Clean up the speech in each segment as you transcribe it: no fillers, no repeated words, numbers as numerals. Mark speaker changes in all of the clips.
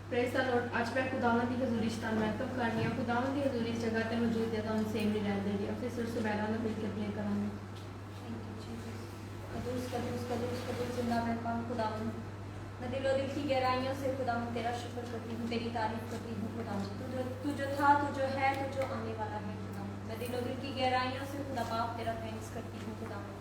Speaker 1: Praise the Lord. आज मैं खुदावंद की हज़ूरी शतान महत्व करनी है। खुदावंद की हज़ूरी इस जगह पे मौजूद है तो हम सेम नहीं रह दे रही। अपने सुर से बैठा ना मिलकर प्ले करांगे।
Speaker 2: कदूस कदूस कदूस कदूस जिंदा रहमान खुदावंद, मैं दिलो दिल की गहराइयों से खुदावंद तेरा शुक्र करती हूँ, तेरी तारीफ करती हूँ खुदावंद। तू जो था, तू जो है, तू जो आने वाला है खुदावंद। मैं दिलो दिल की गहराइयों से खुदा बाप तेरा थैंक्स करती हूँ खुदावंद।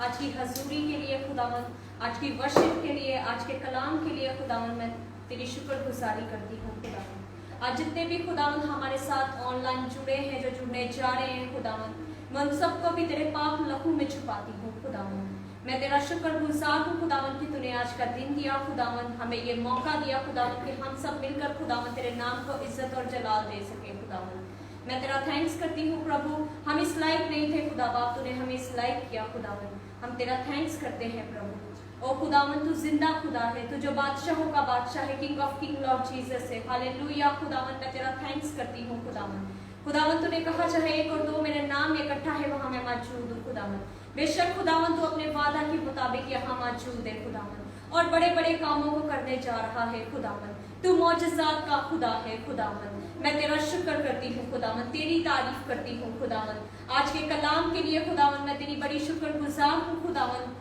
Speaker 2: आज की हजूरी के लिए खुदावंद, आज की वर्शिप के लिए, आज के कलाम के लिए खुदावंद मैं तेरी शुक्रगुजारी करती हूँ खुदावंद। आज जितने भी खुदावंद हमारे साथ ऑनलाइन जुड़े हैं, जो जुड़ने जा रहे हैं खुदावंद, मैं उन सबको भी तेरे पाक लहू में छुपाती हूँ खुदावंद। मैं तेरा शुक्रगुजार हूँ खुदावंद कि तूने आज का दिन दिया खुदावंद, हमें ये मौका दिया खुदावंद कि हम सब मिलकर खुदावंद तेरे नाम को इज्जत और जलाल दे सके खुदावंद। मैं तेरा थैंक्स करती हूँ प्रभु, हम इस लायक नहीं थे खुदा बाप, तूने हमें इस लायक किया खुदावंद। हम तेरा थैंक्स करते हैं प्रभु। ओ खुदावंद तू जिंदा खुदा है, तू जो बादशाहों का बादशाह है, king of king Lord Jesus है। हालेलुया खुदावंद, मैं तेरा थैंक्स करती हूँ खुदावंद। खुदावंद तूने कहा चाहे एक और दो मेरे नाम में इकट्ठा है वहां मैं मौजूद हूँ खुदावंद। बेशक खुदावंद तू अपने वादा के मुताबिक यहाँ मौजूद है खुदावंद, और बड़े बड़े कामों को करने जा रहा है खुदावंद। तू मौजज़ात का खुदा है खुदावंद। मैं तेरा शुक्र करती हूँ खुदावंद, तेरी तारीफ करती हूँ खुदावंद। आज के कलाम के लिए खुदावंद मैं तेरी बड़ी शुक्रगुजार हूँ खुदावंद।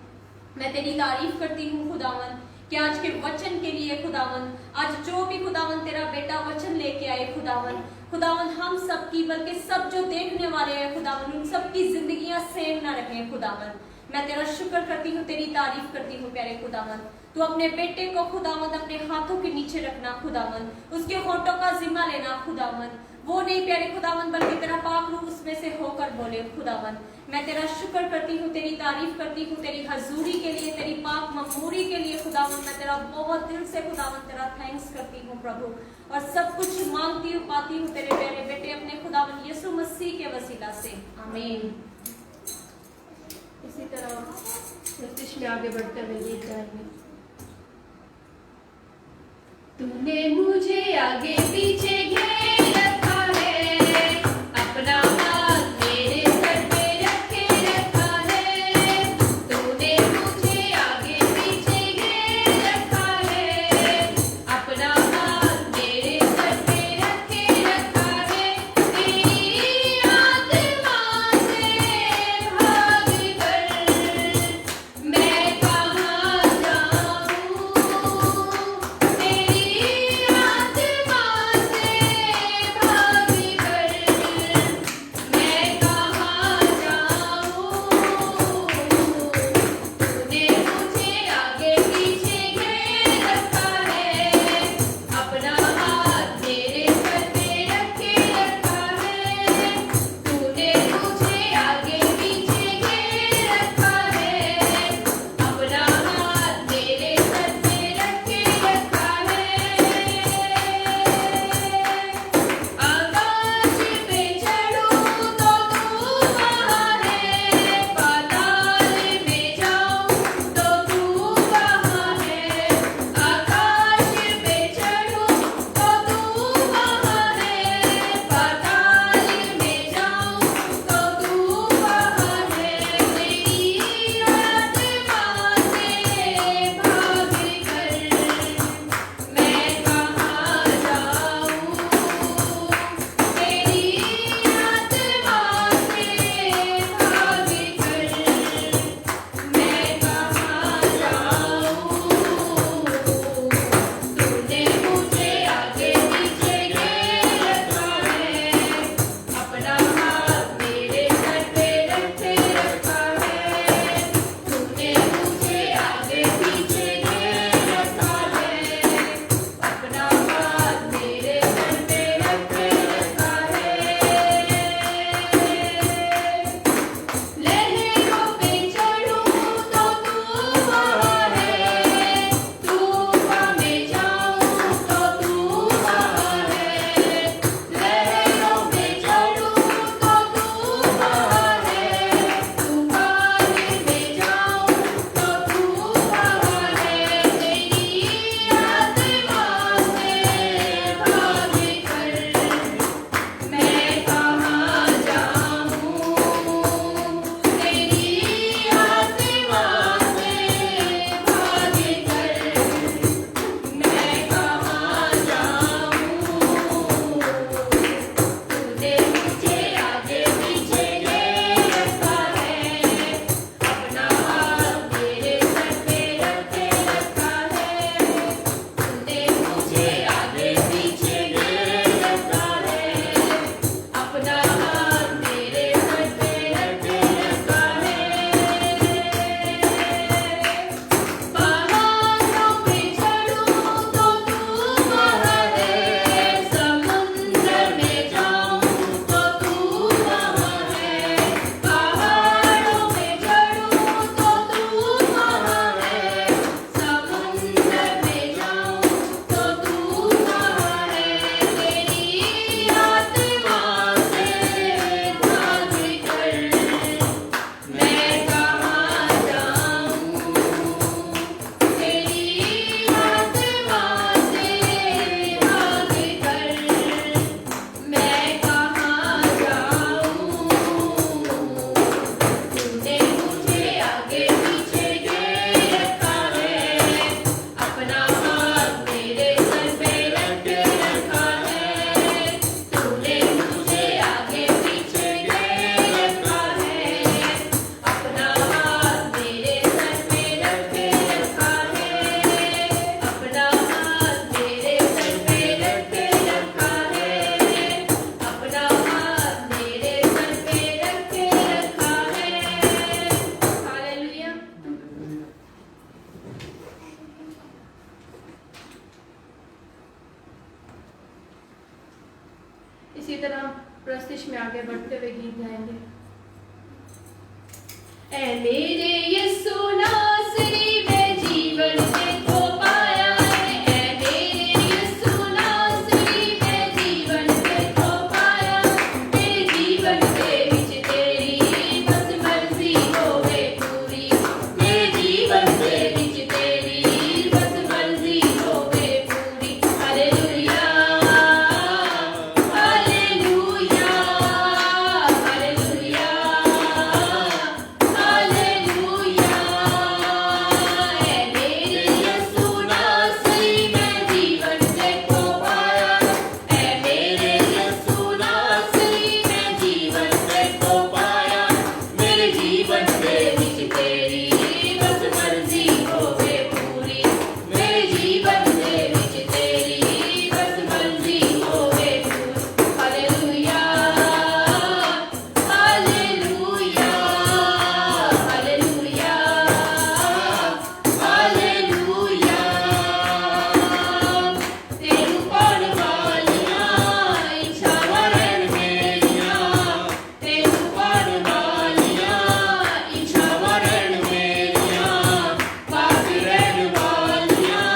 Speaker 2: मैं तेरी तारीफ करती हूँ खुदावंद कि आज के वचन के लिए खुदावंद, आज जो भी खुदावंद तेरा बेटा वचन लेके आए खुदावंद, खुदावंद हम सब की बल्कि सब जो देखने वाले हैं खुदावंद, उन सब की जिंदगियां सेम ना रहें खुदावंद। मैं तेरा शुक्र करती हूँ, तेरी तारीफ करती हूँ प्यारे खुदावंद। तू अपने बेटे को खुदावंद अपने हाथों के नीचे रखना खुदावंद, उसके होठों का जिम्मा लेना खुदावंद। वो नहीं प्यारे खुदावंद, बल्कि तेरा पाक रूह उसमें से होकर बोले खुदावंद। मैं तेरा शुक्र करती हूँ, तेरी तारीफ करती हूँ, तेरी हजूरी के लिए, तेरी पाक ममूरी के लिए खुदावंद। मैं तेरा बहुत दिल से खुदावंद तेरा थैंक्स करती हूँ प्रभु, और सब कुछ मांगती हूँ पाती हूँ तेरे प्यारे बेटे अपने खुदावंद यीशु मसीह के वसीला से, आमीन।
Speaker 1: इसी तरह प्रस्तुत में आगे बढ़ते हुए गीत गाएंगे। तूने मुझे आगे पीछे घेर रखा है, अपना हाथ मेरे सर पे रखे रखा है। तूने मुझे आगे पीछे घेर रखा है, अपना हाथ मेरे सर पे रखे रखा है। तेरी आत्मा से भाग कर मैं कहाँ जाऊँ, तेरी आत्मा से इसी तरह प्रस्तिश में आगे बढ़ते हुए गीत गाएंगे। ऐ मेरे यीशु नासरी मैं जीवन देखो पाया है, ऐ मेरे यीशु नासरी मैं जीवन देखो पाया, मेरे जीवन के विच तेरी बस मर्जी होवे पूरी, मेरे जीवन के विच तेरी बस मर्जी होवे पूरी। Hallelujah hallelujah hallelujah hallelujah. ऐ मेरे यीशु नासरी मैं जीवन देखो पाया, ऐ मेरे यीशु नासरी मैं जीवन देखो पाया, मेरे जीवन के विच तेरी बस मर्जी होवे पूरी, मेरे जीवन के विच तेरी बस मर्जी होवे पूरी। Hallelujah hallelujah hallelujah hallelujah. तेरू पाण वालियां इच्छावां रहन मेरियां, तेरू पाण वालियां इच्छावां रहन मेरियां, पाक रहन वालियां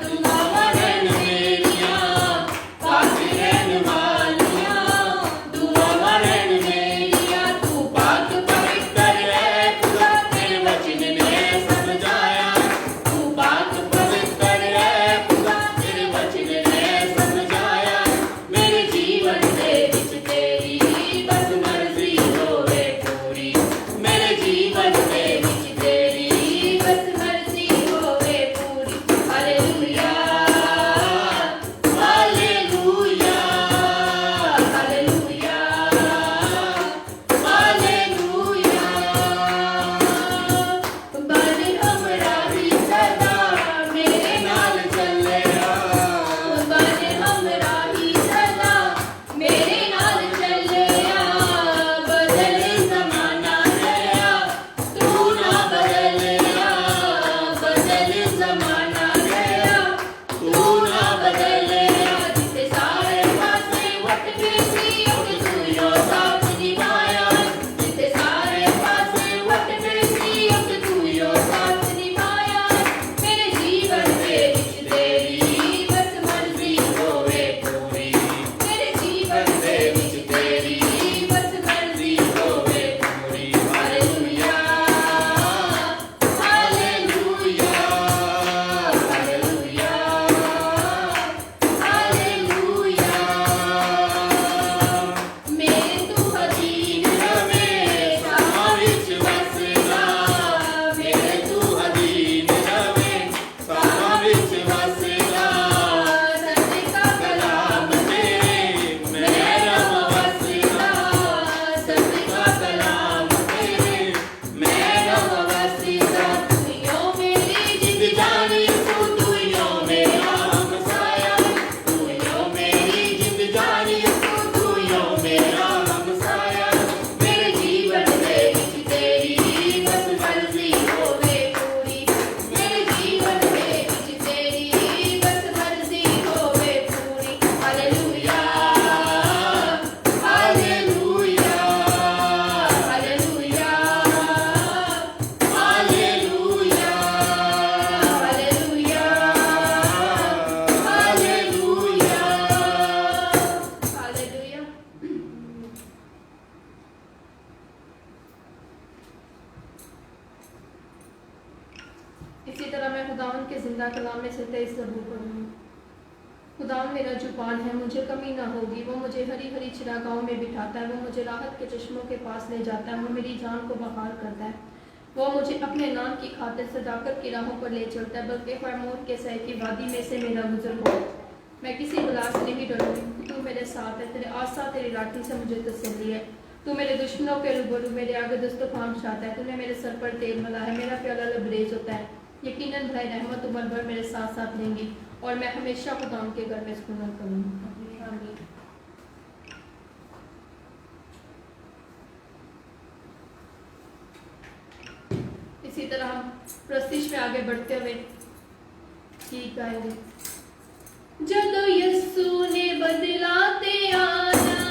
Speaker 1: दुआवां रहन मेरियां, पाक रहन वालियां दुआवां रहन मेरियां। तू पाक पवित्र है खुदा तेरे वचन ने समझाया, तू पाक पवित्र है खुदा तेरे वचन ने समझाया, मेरे जीवन के विच तेरी बस मर्जी होवे पूरी, मेरे जीवन के विच तेरी बस मर्जी होवे पूरी। Hallelujah hallelujah hallelujah hallelujah. बन हमरा ही सदा मेरे नाल चलिया, बन हमरा ही सदा मेरे नाल चलिया, बदल ज़माना गया तू ना बदलिया, बदल ज़माना गया तू ना बदलिया। जिथे सारे पासे वटके सी उठ तू यो साथ निभाया, जिथे सारे पासे वटके सी उठ तू यो साथ निभाया, मेरे जीवन के विच तेरी बस मर्जी होवे पूरी, मेरे जीवन के विच तेरी बस मर्जी होवे पूरी। Hallelujah hallelujah hallelujah hallelujah. मेरे तू अधीन रवे साहां विच वसदा, मेरे तू अधीन रवे साहां विच वसदा, सदका कलाम तेरे मैं रवां वसदा, सदका कलाम तेरे मैं रवां वसदा। तू यो मेरी जिंद जानी तू यो मेरा हमसाया, तू यो मेरी जिंद जानी तू यो मेरा हमसाया, मेरे जीवन के विच तेरी बस मर्जी होवे पूरी, मेरे जीवन के विच तेरी बस मर्जी होवे पूरी। Hallelujah hallelujah hallelujah hallelujah hallelujah hallelujah hallelujah. इसी तरह मैं खुदावंद के जिंदा कलाम में से 23 ज़बूर पढ़ूंगी। खुदावंद मेरा जुबान है, मुझे कमी ना होगी, वो मुझे हरी हरी चिरागाहों में बिठाता है, वो मुझे राहत के चश्मों के पास ले जाता है, वो मेरी जान को बहाल करता है, वो मुझे अपने नाम की खातिर सदाकत की राहों पर ले चलता है, बल्कि फरमोन के सह की वादी में से मेरा गुजर हो, मैं किसी बला से नहीं डरूंगी, तू मेरे साथ है, तेरे आसा तेरी लाठी से मुझे तसल्ली है, तू मेरे दुश्मनों के रूबरू मेरे आगे दस्तफान बिछाता है, तूने मेरे सर पर तेल मला है, मेरा प्याला लबरेज होता है। यकीनन भाई रहमत उमर भर मेरे साथ साथ रहेंगी और मैं हमेशा खुदाम के घर में सुकून करूँगी। आमीन। इसी तरह हम प्रस्तिश में आगे बढ़ते हुए गीत गाएंगे। जदों यस्सू ने बदला ते आना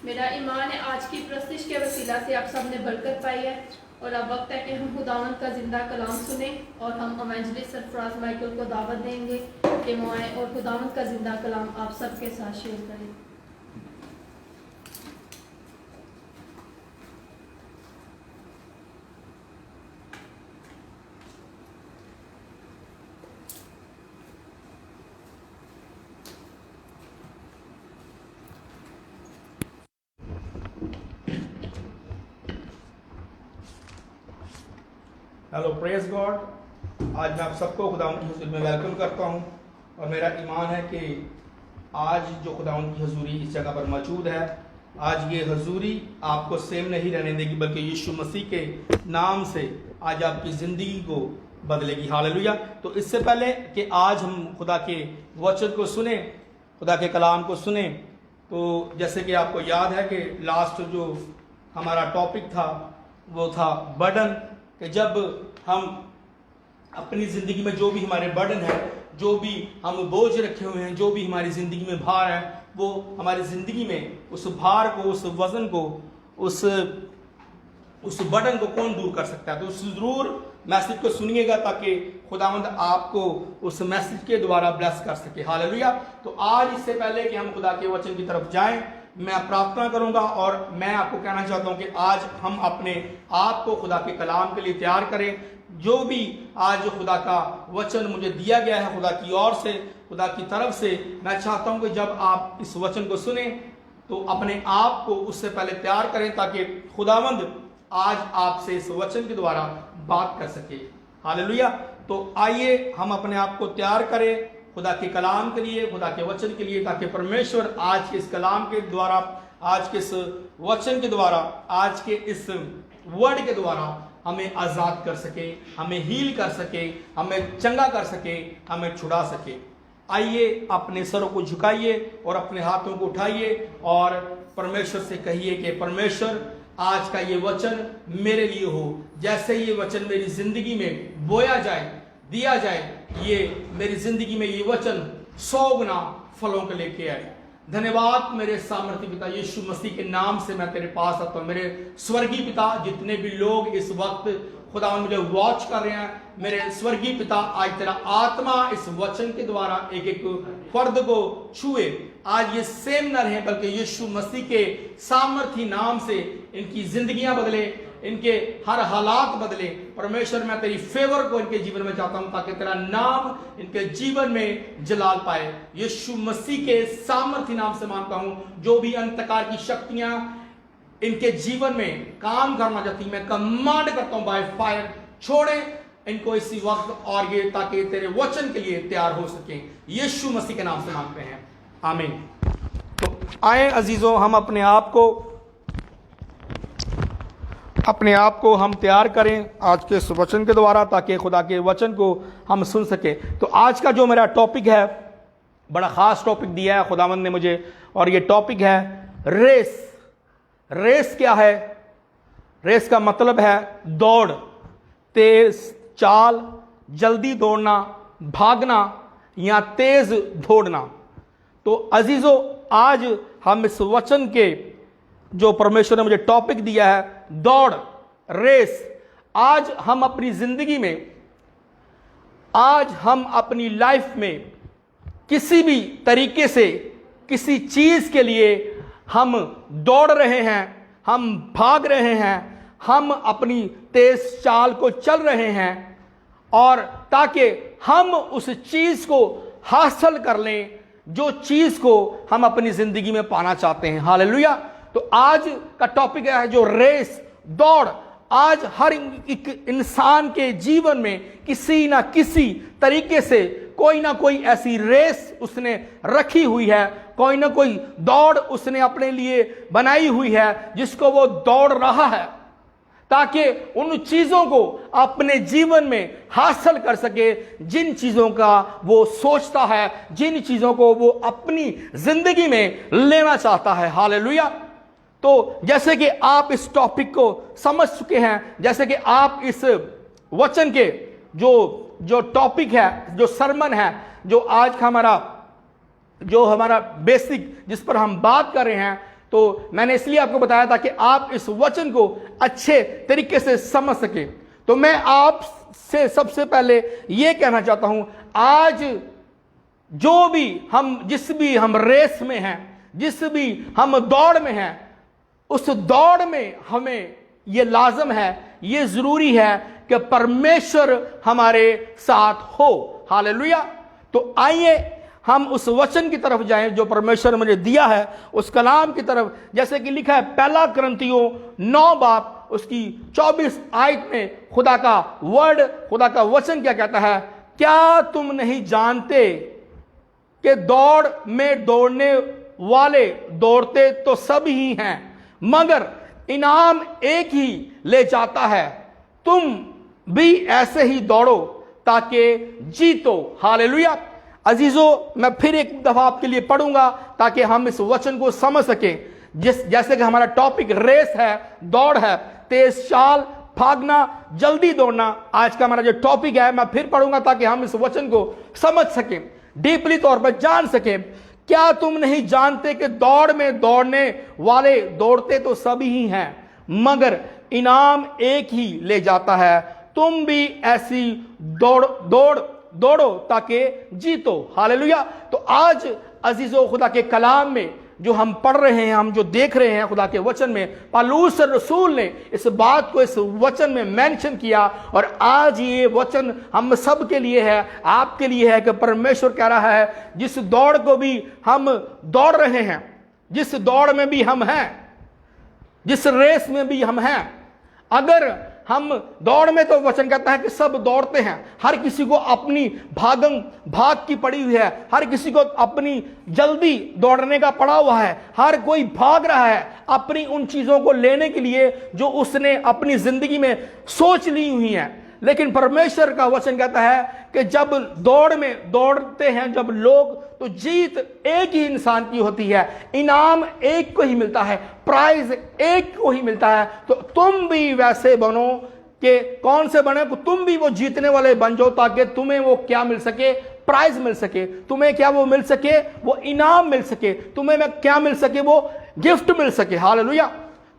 Speaker 1: मेरा ईमान है आज की प्रस्तिश के वसीला से आप सब ने बरकत पाई है और अब वक्त है कि हम खुदावंद का जिंदा कलाम सुने और हम इवेंजलिस्ट सरफराज माइकल को दावत देंगे कि वो आए और खुदावंद का जिंदा कलाम आप सबके साथ शेयर करें।
Speaker 3: Hello praise God. आज मैं आप सबको खुदावंद की हुजूरी में वेलकम करता हूं और मेरा ईमान है कि आज जो खुदावंद की हुजूरी इस जगह पर मौजूद है, आज ये हुजूरी आपको सेम नहीं रहने देगी बल्कि यीशु मसीह के नाम से आज आपकी ज़िंदगी को बदलेगी। हालेलुया। तो इससे पहले कि आज हम खुदा के वचन को सुने, खुदा के कलाम को सुने, तो जैसे कि आपको याद है कि लास्ट जो हमारा टॉपिक था वो था बर्डन, कि जब हम अपनी ज़िंदगी में जो भी हमारे बर्डन है, जो भी हम बोझ रखे हुए हैं, जो भी हमारी ज़िंदगी में भार है, वो हमारी ज़िंदगी में उस भार को, उस वज़न को, उस बर्डन को कौन दूर कर सकता है। तो उस ज़रूर मैसेज को सुनिएगा ताकि खुदावंद आपको उस मैसेज के द्वारा ब्लेस कर सके। हालेलुया। तो आज इससे पहले कि हम खुदा के वचन की तरफ जाएं, मैं प्रार्थना करूंगा और मैं आपको कहना चाहता हूं कि आज हम अपने आप को खुदा के कलाम के लिए तैयार करें। जो भी आज खुदा का वचन मुझे दिया गया है खुदा की ओर से, खुदा की तरफ से, मैं चाहता हूं कि जब आप इस वचन को सुने तो अपने आप को उससे पहले तैयार करें ताकि खुदावंद आज आपसे इस वचन के द्वारा बात कर सके। हालेलुया। तो आइए हम अपने आप को तैयार करें खुदा के कलाम के लिए, खुदा के वचन के लिए, ताकि परमेश्वर आज के इस कलाम के द्वारा, आज के इस वचन के द्वारा, आज के इस वर्ड के द्वारा हमें आज़ाद कर सके, हमें हील कर सके, हमें चंगा कर सके, हमें छुड़ा सके। आइए अपने सरों को झुकाइए और अपने हाथों को उठाइए और परमेश्वर से कहिए कि परमेश्वर आज का ये वचन मेरे लिए हो। जैसे ये वचन मेरी जिंदगी में बोया जाए, दिया जाए, ये मेरी जिंदगी में ये वचन 100 गुना फलों के लेके आए। धन्यवाद मेरे सामर्थ्य पिता यीशु मसीह के नाम से मैं तेरे पास आता हूँ। मेरे स्वर्गीय पिता, जितने भी लोग इस वक्त खुदा मुझे वॉच कर रहे हैं, मेरे स्वर्गीय पिता, आज तेरा आत्मा इस वचन के द्वारा एक एक फर्द को छुए। आज ये सेम न रहे बल्कि यीशु मसीह के सामर्थ्य नाम से इनकी जिंदगियां बदले, इनके हर हालात बदले। परमेश्वर मैं तेरी फेवर को इनके जीवन में चाहता हूं ताकि तेरा नाम इनके जीवन में जलाल पाए। यीशु मसीह के सामर्थ्य नाम से मांगता हूं, जो भी अंधकार की शक्तियां इनके जीवन में काम करना चाहती, मैं कमांड करता हूं बाय फायर, छोड़े इनको इसी वक्त और ये, ताकि तेरे वचन के लिए तैयार हो सके। यीशु मसीह के नाम से मांगते हैं, आमीन। तो आए अजीजों, हम अपने आप को हम तैयार करें आज के इस वचन के द्वारा, ताकि खुदा के वचन को हम सुन सके। तो आज का जो मेरा टॉपिक है, बड़ा खास टॉपिक दिया है खुदावंद ने मुझे, और ये टॉपिक है रेस। रेस क्या है? रेस का मतलब है दौड़, तेज चाल, जल्दी दौड़ना, भागना या तेज दौड़ना। तो अजीजों, आज हम इस वचन के जो परमेश्वर ने मुझे टॉपिक दिया है, दौड़, रेस, आज हम अपनी जिंदगी में, आज हम अपनी लाइफ में किसी भी तरीके से किसी चीज के लिए हम दौड़ रहे हैं, हम भाग रहे हैं, हम अपनी तेज चाल को चल रहे हैं, और ताकि हम उस चीज को हासिल कर लें जो चीज को हम अपनी जिंदगी में पाना चाहते हैं। हालेलुया। तो आज का टॉपिक है जो रेस, दौड़। आज हर एक इंसान के जीवन में किसी ना किसी तरीके से कोई ना कोई ऐसी रेस उसने रखी हुई है, कोई ना कोई दौड़ उसने अपने लिए बनाई हुई है जिसको वो दौड़ रहा है, ताकि उन चीजों को अपने जीवन में हासिल कर सके जिन चीजों का वो सोचता है, जिन चीजों को वो अपनी जिंदगी में लेना चाहता है। हालेलुया। तो जैसे कि आप इस टॉपिक को समझ चुके हैं, जैसे कि आप इस वचन के जो टॉपिक है, जो सरमन है, जो आज का हमारा बेसिक जिस पर हम बात कर रहे हैं, तो तो मैंने इसलिए आपको बताया था कि आप इस वचन को अच्छे तरीके से समझ सके। तो मैं आपसे सबसे पहले यह कहना चाहता हूं, आज जो भी जिस भी हम रेस में हैं, जिस भी हम दौड़ में हैं, उस दौड़ में हमें यह लाजम है, यह जरूरी है कि परमेश्वर हमारे साथ हो। हालेलुया। तो आइए हम उस वचन की तरफ जाएं जो परमेश्वर ने मुझे दिया है, उस कलाम की तरफ। जैसे कि लिखा है पहला कुरिन्थियों 9 बाब उसकी 24 आयत में खुदा का वर्ड, खुदा का वचन क्या कहता है? क्या तुम नहीं जानते कि दौड़ में दौड़ने वाले दौड़ते तो सब ही हैं, मगर इनाम एक ही ले जाता है। तुम भी ऐसे ही दौड़ो ताकि जीतो। हालेलुया। अजीजों, मैं फिर एक दफा आपके लिए पढ़ूंगा ताकि हम इस वचन को समझ सकें। जैसे कि हमारा टॉपिक रेस है, दौड़ है, तेज चाल, भागना, जल्दी दौड़ना। आज का हमारा जो टॉपिक है, मैं फिर पढ़ूंगा ताकि हम इस वचन को समझ सकें, डीपली तौर पर जान सकें। क्या तुम नहीं जानते कि दौड़ में दौड़ने वाले दौड़ते तो सभी ही हैं, मगर इनाम एक ही ले जाता है। तुम भी ऐसी दौड़ो ताकि जीतो। हालेलुया। तो आज अजीजों, खुदा के कलाम में जो हम पढ़ रहे हैं, हम जो देख रहे हैं खुदा के वचन में, पौलुस रसूल ने इस बात को इस वचन में मेंशन किया। और आज ये वचन हम सब के लिए है, आपके लिए है कि परमेश्वर कह रहा है, जिस दौड़ को भी हम दौड़ रहे हैं, जिस दौड़ में भी हम हैं, जिस रेस में भी हम हैं, अगर हम दौड़ में, तो वचन कहता है कि सब दौड़ते हैं, हर किसी को अपनी भाग की पड़ी हुई है, हर किसी को अपनी जल्दी दौड़ने का पड़ा हुआ है, हर कोई भाग रहा है अपनी उन चीजों को लेने के लिए जो उसने अपनी जिंदगी में सोच ली हुई है। लेकिन परमेश्वर का वचन कहता है कि जब दौड़ में दौड़ते हैं जब लोग, तो जीत एक ही इंसान की होती है, इनाम एक को ही मिलता है, प्राइज एक को ही मिलता है। तो तुम भी वैसे बनो कि कौन से बने? तुम भी वो जीतने वाले बन जाओ ताकि तुम्हें वो क्या मिल सके? प्राइज मिल सके। तुम्हें क्या वो मिल सके? वो इनाम मिल सके। तुम्हें क्या मिल सके? वो गिफ्ट मिल सके। हालेलुया।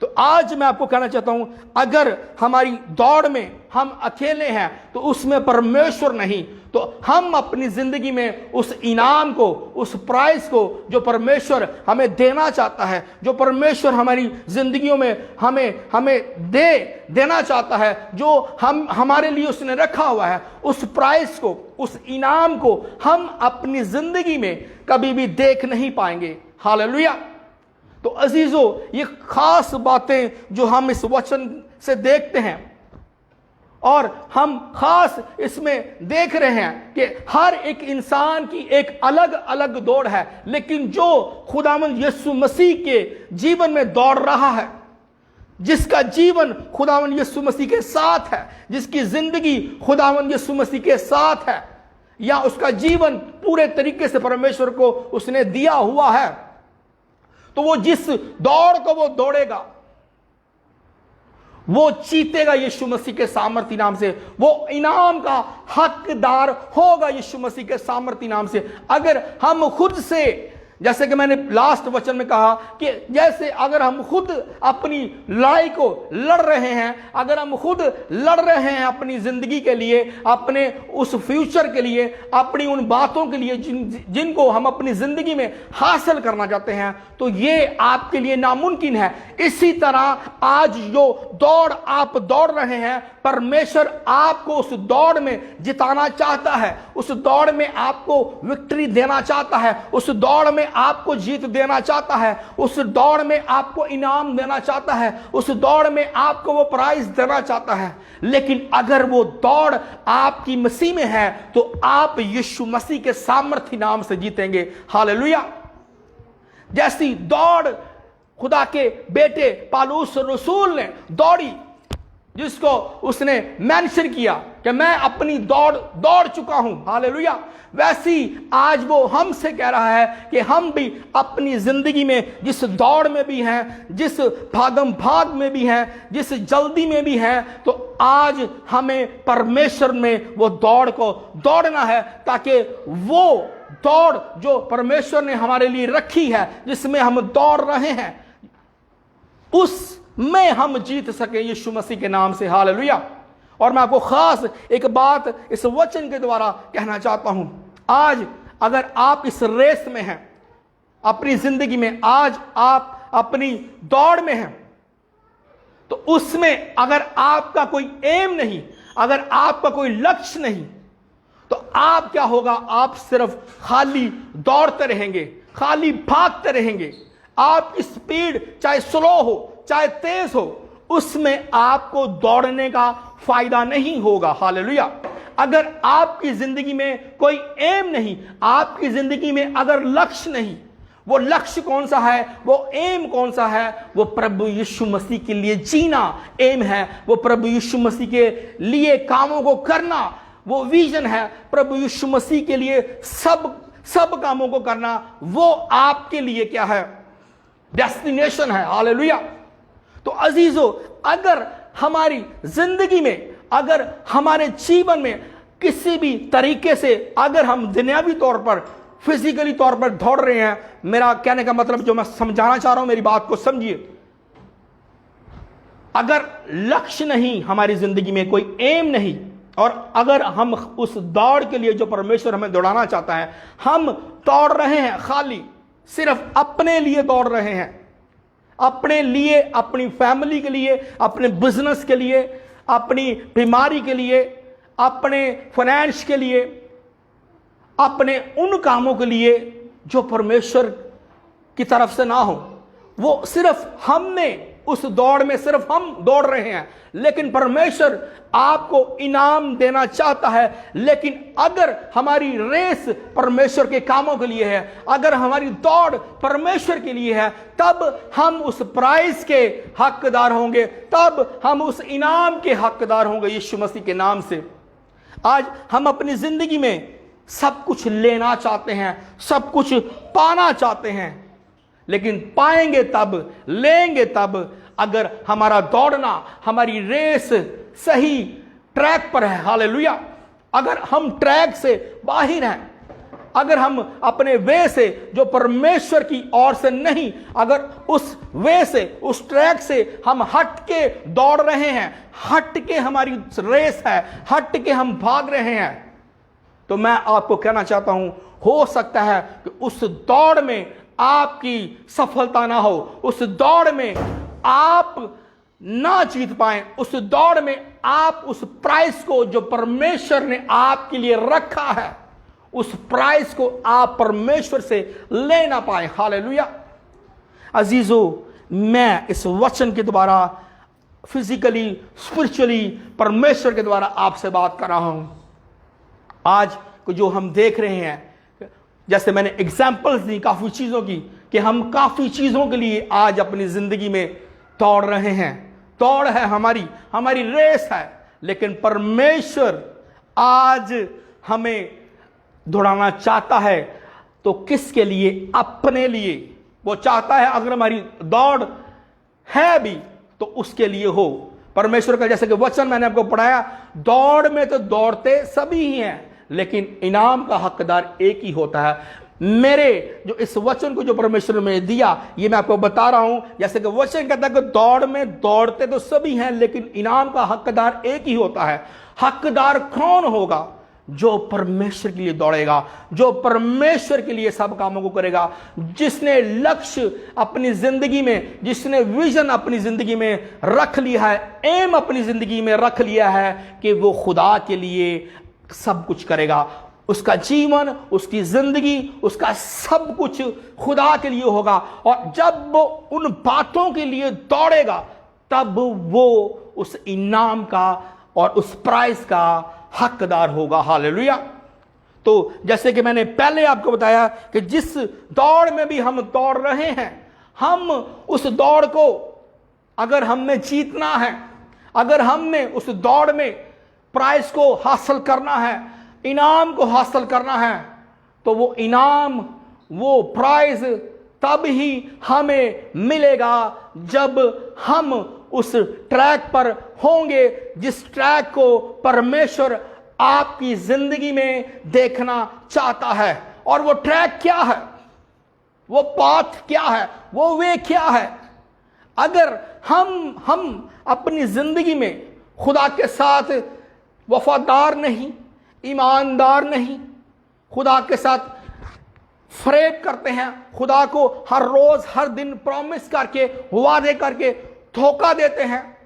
Speaker 3: तो आज मैं आपको कहना चाहता हूं, अगर हमारी दौड़ में हम अकेले हैं तो उसमें परमेश्वर नहीं, तो हम अपनी जिंदगी में उस इनाम को, उस प्राइज को जो परमेश्वर हमें देना चाहता है, जो परमेश्वर हमारी जिंदगियों में हमें देना चाहता है, जो हमारे लिए उसने रखा हुआ है, उस प्राइज को, उस इनाम को हम अपनी जिंदगी में कभी भी देख नहीं पाएंगे। हालेलुया। तो अजीजों, ये खास बातें जो हम इस वचन से देखते हैं और हम खास इसमें देख रहे हैं कि हर एक इंसान की एक अलग अलग दौड़ है, लेकिन जो खुदावंद यीशु मसीह के जीवन में दौड़ रहा है, जिसका जीवन खुदावंद यीशु मसीह के साथ है, जिसकी जिंदगी खुदावंद यीशु मसीह के साथ है, या उसका जीवन पूरे तरीके से परमेश्वर को उसने दिया हुआ है, तो वो जिस दौड़ को वो दौड़ेगा वो जीतेगा यीशु मसीह के सामर्थ्य नाम से, वो इनाम का हकदार होगा यीशु मसीह के सामर्थ्य नाम से। अगर हम खुद से, जैसे कि मैंने लास्ट वचन में कहा कि जैसे अगर हम खुद अपनी लड़ाई को लड़ रहे हैं, अगर हम खुद लड़ रहे हैं अपनी जिंदगी के लिए, अपने उस फ्यूचर के लिए, अपनी उन बातों के लिए जिनको हम अपनी जिंदगी में हासिल करना चाहते हैं, तो ये आपके लिए नामुमकिन है। इसी तरह आज जो दौड़ आप दौड़ रहे हैं, परमेश्वर आपको उस दौड़ में जिताना चाहता है, उस दौड़ में आपको विक्ट्री देना चाहता है, उस दौड़ में आपको जीत देना चाहता है, उस दौड़ में आपको इनाम देना चाहता है, उस दौड़ में आपको वो प्राइज देना चाहता है। लेकिन अगर वो दौड़ आपकी मसीह में है तो आप यीशु मसीह के सामर्थ्य नाम से जीतेंगे। हालेलुया। जैसी दौड़ खुदा के बेटे पौलुस रसूल ने दौड़ी, जिसको उसने मेंशन किया कि मैं अपनी दौड़ चुका हूं, हालेलुया, वैसी आज वो हमसे कह रहा है कि हम भी अपनी जिंदगी में जिस दौड़ में भी हैं, जिस भाग में भी हैं, जिस जल्दी में भी हैं, तो आज हमें परमेश्वर में वो दौड़ को दौड़ना है, ताकि वो दौड़ जो परमेश्वर ने हमारे लिए रखी है, जिसमें हम दौड़ रहे हैं, उसमें हम जीत सके यीशु मसीह के नाम से। हालेलुया। और मैं आपको खास एक बात इस वचन के द्वारा कहना चाहता हूं। आज अगर आप इस रेस में हैं अपनी जिंदगी में, आज आप अपनी दौड़ में हैं, तो उसमें अगर आपका कोई एम नहीं, अगर आपका कोई लक्ष्य नहीं, तो आप क्या होगा, आप सिर्फ खाली दौड़ते रहेंगे, खाली भागते रहेंगे। आपकी स्पीड चाहे स्लो हो चाहे तेज हो, उसमें आपको दौड़ने का फायदा नहीं होगा। हालेलुया। अगर आपकी जिंदगी में कोई एम नहीं, आपकी जिंदगी में अगर लक्ष्य नहीं, वो लक्ष्य कौन सा है, वो एम कौन सा है, वो प्रभु यीशु मसीह के लिए जीना एम है, वो प्रभु यीशु मसीह के लिए कामों को करना वो विजन है, प्रभु यीशु मसीह के लिए सब कामों को करना वो आपके लिए क्या है, डेस्टिनेशन है। हालेलुया। तो अजीजों, अगर हमारी जिंदगी में, अगर हमारे जीवन में किसी भी तरीके से अगर हम दुनियावी तौर पर, फिजिकली तौर पर दौड़ रहे हैं, मेरा कहने का मतलब जो मैं समझाना चाह रहा हूं, मेरी बात को समझिए। अगर लक्ष्य नहीं हमारी जिंदगी में, कोई एम नहीं, और अगर हम उस दौड़ के लिए जो परमेश्वर हमें दौड़ाना चाहता है, हम दौड़ रहे हैं खाली सिर्फ अपने लिए दौड़ रहे हैं, अपने लिए, अपनी फैमिली के लिए, अपने बिजनेस के लिए, अपनी बीमारी के लिए, अपने फाइनेंस के लिए, अपने उन कामों के लिए जो परमेश्वर की तरफ से ना हो, वो सिर्फ हमने उस दौड़ में सिर्फ हम दौड़ रहे हैं। लेकिन परमेश्वर आपको इनाम देना चाहता है। लेकिन अगर हमारी रेस परमेश्वर के कामों के लिए है, अगर हमारी दौड़ परमेश्वर के लिए है, तब हम उस प्राइज के हकदार होंगे, तब हम उस इनाम के हकदार होंगे यीशु मसीह के नाम से। आज हम अपनी जिंदगी में सब कुछ लेना चाहते हैं, सब कुछ पाना चाहते हैं, लेकिन पाएंगे तब, लेंगे तब अगर हमारा दौड़ना, हमारी रेस सही ट्रैक पर है। हालेलुया। अगर हम ट्रैक से बाहर हैं, अगर हम अपने वे से जो परमेश्वर की ओर से नहीं, अगर उस वे से, उस ट्रैक से हम हट के दौड़ रहे हैं, हट के हमारी रेस है, हट के हम भाग रहे हैं, तो मैं आपको कहना चाहता हूं, हो सकता है कि उस दौड़ में आपकी सफलता ना हो, उस दौड़ में आप ना जीत पाए, उस दौड़ में आप उस प्राइस को जो परमेश्वर ने आपके लिए रखा है, उस प्राइस को आप परमेश्वर से ले ना पाए। हालेलुया। अजीजों, मैं इस वचन के द्वारा फिजिकली, स्पिरिचुअली परमेश्वर के द्वारा आपसे बात कर रहा हूं। आज जो हम देख रहे हैं, जैसे मैंने एग्जाम्पल्स दी काफी चीजों की, कि हम काफी चीजों के लिए आज अपनी जिंदगी में दौड़ रहे हैं। दौड़ है हमारी रेस है, लेकिन परमेश्वर आज हमें दौड़ाना चाहता है। तो किसके लिए? अपने लिए। वो चाहता है अगर हमारी दौड़ है भी तो उसके लिए हो। परमेश्वर का जैसे कि वचन मैंने आपको पढ़ाया, दौड़ में तो दौड़ते सभी ही हैं, लेकिन इनाम का हकदार एक ही होता है। मेरे जो इस वचन को जो परमेश्वर ने दिया, ये मैं आपको बता रहा हूं, जैसे कि वचन कहता है कि दौड़ में दौड़ते तो सभी हैं, लेकिन इनाम का हकदार एक ही होता है। हकदार कौन होगा? जो परमेश्वर के लिए दौड़ेगा, जो परमेश्वर के लिए सब कामों को करेगा, जिसने लक्ष्य अपनी जिंदगी में, जिसने विजन अपनी जिंदगी में रख लिया है, एम अपनी जिंदगी में रख लिया है कि वो खुदा के लिए सब कुछ करेगा। उसका जीवन, उसकी जिंदगी, उसका सब कुछ खुदा के लिए होगा। और जब वो उन बातों के लिए दौड़ेगा, तब वो उस इनाम का और उस प्राइज का हकदार होगा। हालेलुया। तो जैसे कि मैंने पहले आपको बताया कि जिस दौड़ में भी हम दौड़ रहे हैं, हम उस दौड़ को अगर हमने जीतना है, अगर हमने उस दौड़ में प्राइज को हासिल करना है, इनाम को हासिल करना है, तो वो इनाम, वो प्राइज तब ही हमें मिलेगा जब हम उस ट्रैक पर होंगे जिस ट्रैक को परमेश्वर आपकी जिंदगी में देखना चाहता है। और वो ट्रैक क्या है? वो पाथ क्या है? वो वे क्या है? अगर हम अपनी जिंदगी में खुदा के साथ वफादार नहीं, ईमानदार नहीं, खुदा के साथ फरेब करते हैं, खुदा को हर रोज हर दिन प्रॉमिस करके वादे करके धोखा देते हैं,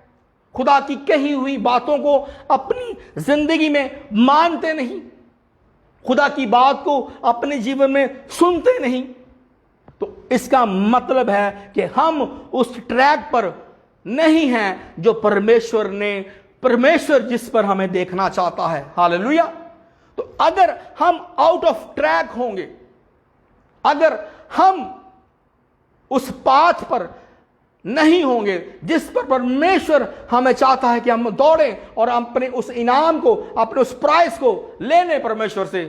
Speaker 3: खुदा की कही हुई बातों को अपनी जिंदगी में मानते नहीं, खुदा की बात को अपने जीवन में सुनते नहीं, तो इसका मतलब है कि हम उस ट्रैक पर नहीं हैं जो परमेश्वर जिस पर हमें देखना चाहता है। हालेलुया। तो अगर हम आउट ऑफ ट्रैक होंगे, अगर हम उस पाथ पर नहीं होंगे जिस पर परमेश्वर हमें चाहता है कि हम दौड़ें और अपने उस इनाम को, अपने उस प्राइज को लेने परमेश्वर से,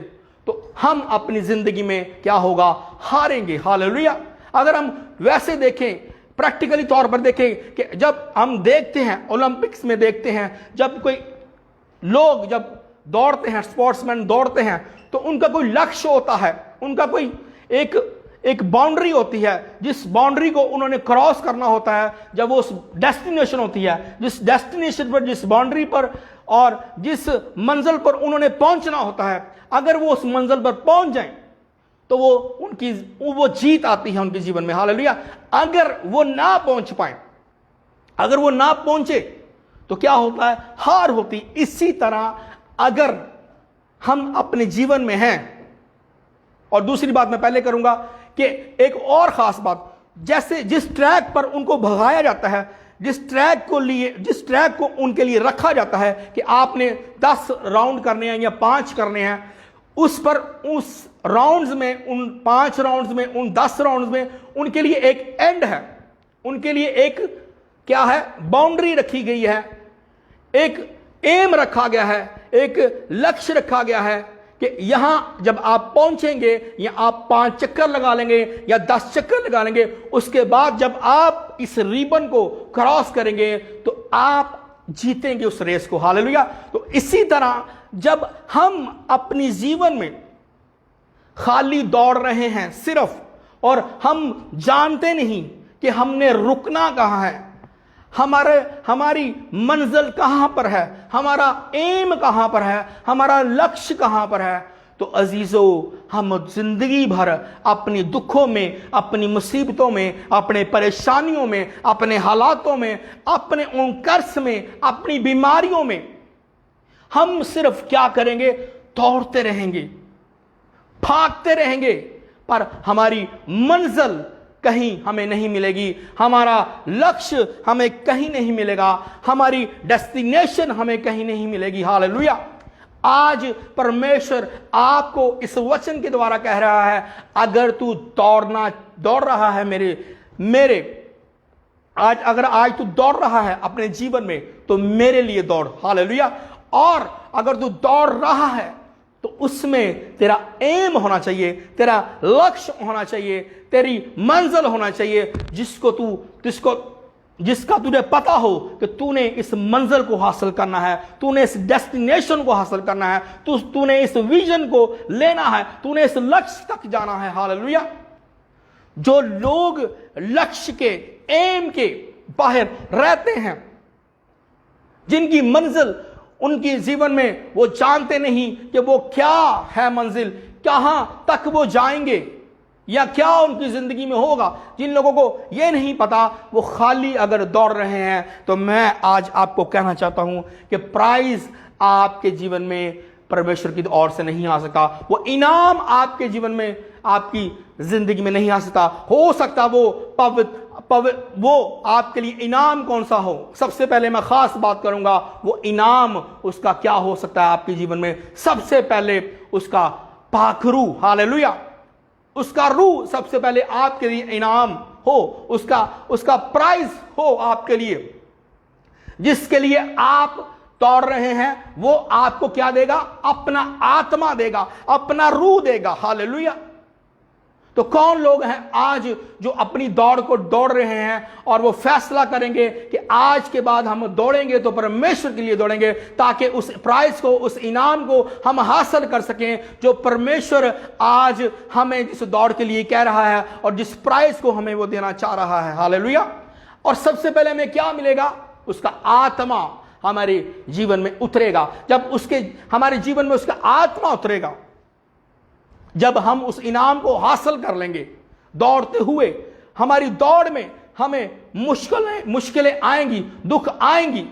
Speaker 3: तो हम अपनी जिंदगी में क्या होगा, हारेंगे। हालेलुया। अगर हम वैसे देखें, प्रैक्टिकली तौर पर देखें कि जब हम देखते हैं ओलंपिक्स में देखते हैं, जब कोई लोग जब दौड़ते हैं, स्पोर्ट्समैन दौड़ते हैं, तो उनका कोई लक्ष्य होता है, उनका कोई एक बाउंड्री होती है, जिस बाउंड्री को उन्होंने क्रॉस करना होता है। जब वो उस डेस्टिनेशन होती है, जिस डेस्टिनेशन पर, जिस बाउंड्री पर और जिस मंजिल पर उन्होंने पहुंचना होता है, अगर वो उस मंजिल पर पहुंच जाएं तो वो जीत आती है उनके जीवन में। हालेलुया। अगर वो ना पहुंच पाए, अगर वो ना पहुंचे तो क्या होता है, हार होती। इसी तरह अगर हम अपने जीवन में हैं, और दूसरी बात मैं पहले करूंगा कि एक और खास बात, जैसे जिस ट्रैक पर उनको भगाया जाता है, जिस ट्रैक को उनके लिए रखा जाता है कि आपने 10 राउंड करने हैं या 5 करने हैं, उस राउंड्स में, उन 5 राउंड्स में, उन 10 राउंड्स में उनके लिए एक एंड है, उनके लिए एक क्या है, बाउंड्री रखी गई है, एक एम रखा गया है, एक लक्ष्य रखा गया है कि यहां जब आप पहुंचेंगे, या आप 5 चक्कर लगा लेंगे या 10 चक्कर लगा लेंगे, उसके बाद जब आप इस रिबन को क्रॉस करेंगे तो आप जीतेंगे उस रेस को। हालेलुया। तो इसी तरह जब हम अपनी जीवन में खाली दौड़ रहे हैं सिर्फ, और हम जानते नहीं कि हमने रुकना कहां है, हमारी मंजिल कहां पर है, हमारा एम कहां पर है, हमारा लक्ष्य कहां पर है, तो अजीजों, हम जिंदगी भर अपनी दुखों में, अपनी मुसीबतों में, अपने परेशानियों में, अपने हालातों में, अपने उन कर्ज में, अपनी बीमारियों में हम सिर्फ क्या करेंगे, दौड़ते रहेंगे, भागते रहेंगे, पर हमारी मंजिल कहीं हमें नहीं मिलेगी, हमारा लक्ष्य हमें कहीं नहीं मिलेगा, हमारी डेस्टिनेशन हमें कहीं नहीं मिलेगी। हालेलुया। आज परमेश्वर आपको इस वचन के द्वारा कह रहा है, अगर तू दौड़ रहा है मेरे आज तू दौड़ रहा है अपने जीवन में, तो मेरे लिए दौड़। हालेलुया। और अगर तू दौड़ रहा है तो उसमें तेरा एम होना चाहिए, तेरा लक्ष्य होना चाहिए, तेरी मंजिल होना चाहिए, जिसका तुझे पता हो कि तूने इस मंजिल को हासिल करना है, तूने इस डेस्टिनेशन को हासिल करना है, तूने इस विजन को लेना है, तूने इस लक्ष्य तक जाना है। हालेलुया। जो लोग लक्ष्य के, एम के बाहर रहते हैं, जिनकी मंजिल उनके जीवन में वो जानते नहीं कि वो क्या है मंजिल, कहां तक वो जाएंगे या क्या उनकी जिंदगी में होगा, जिन लोगों को ये नहीं पता, वो खाली अगर दौड़ रहे हैं, तो मैं आज आपको कहना चाहता हूं कि प्राइज आपके जीवन में परमेश्वर की ओर से नहीं आ सकता, वो इनाम आपके जीवन में, आपकी जिंदगी में नहीं आ सकता। हो सकता वो आपके लिए इनाम कौन सा हो, सबसे पहले मैं खास बात करूंगा, वो इनाम उसका क्या हो सकता है आपके जीवन में। सबसे पहले उसका पाक रूह, हालेलुया, उसका रूह सबसे पहले आपके लिए इनाम हो, उसका प्राइज हो आपके लिए, जिसके लिए आप दौड़ रहे हैं। वो आपको क्या देगा, अपना आत्मा देगा, अपना रूह देगा। हालेलुया। तो कौन लोग हैं आज जो अपनी दौड़ को दौड़ रहे हैं और वो फैसला करेंगे कि आज के बाद हम दौड़ेंगे तो परमेश्वर के लिए दौड़ेंगे, ताकि उस प्राइज को, उस इनाम को हम हासिल कर सकें जो परमेश्वर आज हमें जिस दौड़ के लिए कह रहा है और जिस प्राइज को हमें वो देना चाह रहा है। हालेलुया। और सबसे पहले हमें क्या मिलेगा? उसका आत्मा हमारे जीवन में उतरेगा। जब उसके हमारे जीवन में उसका आत्मा उतरेगा, जब हम उस इनाम को हासिल कर लेंगे, दौड़ते हुए हमारी दौड़ में हमें मुश्किलें आएंगी, दुख आएंगी,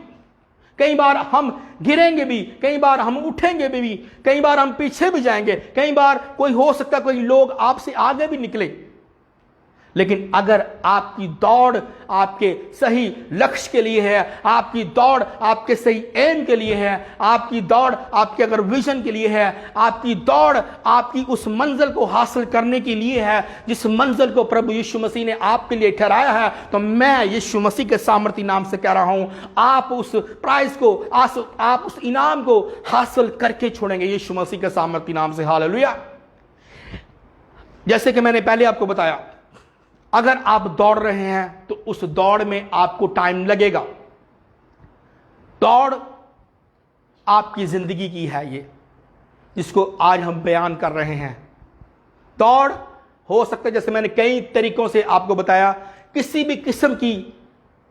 Speaker 3: कई बार हम गिरेंगे भी, कई बार हम उठेंगे भी, कई बार हम पीछे भी जाएंगे, कई बार कोई हो सकता है कोई लोग आपसे आगे भी निकले। लेकिन अगर आपकी दौड़ आपके सही लक्ष्य के लिए है, आपकी दौड़ आपके सही एम के लिए है, आपकी दौड़ आपके अगर विजन के लिए है, आपकी दौड़ आपकी उस मंजिल को हासिल करने के लिए है जिस मंजिल को प्रभु यीशु मसीह ने आपके लिए ठहराया है, तो मैं यीशु मसीह के सामर्थी नाम से कह रहा हूं, आप उस प्राइज को, आप उस इनाम को हासिल करके छोड़ेंगे यीशु मसीह के सामर्थी नाम से। हालेलुया। जैसे कि मैंने पहले आपको बताया, अगर आप दौड़ रहे हैं तो उस दौड़ में आपको टाइम लगेगा। दौड़ आपकी जिंदगी की है, ये जिसको आज हम बयान कर रहे हैं। दौड़ हो सकता है, जैसे मैंने कई तरीकों से आपको बताया, किसी भी किस्म की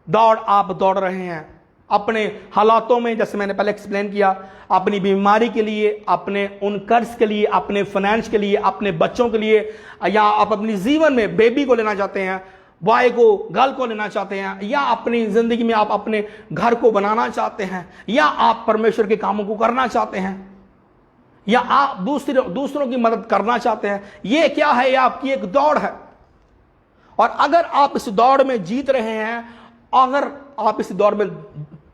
Speaker 3: दौड़ आप दौड़ रहे हैं अपने हालातों में, जैसे मैंने पहले एक्सप्लेन किया, अपनी बीमारी के लिए, अपने उन कर्ज के लिए, अपने फाइनेंस के लिए, अपने बच्चों के लिए, या आप अपनी जीवन में बेबी को लेना चाहते हैं, बॉय को, गर्ल को लेना चाहते हैं, या अपनी जिंदगी में आप अपने घर को बनाना चाहते हैं, या आप परमेश्वर के कामों को करना चाहते हैं, या आप दूसरों की मदद करना चाहते हैं। ये क्या है? ये आपकी एक दौड़ है। और अगर आप इस दौड़ में जीत रहे हैं, अगर आप इस दौड़ में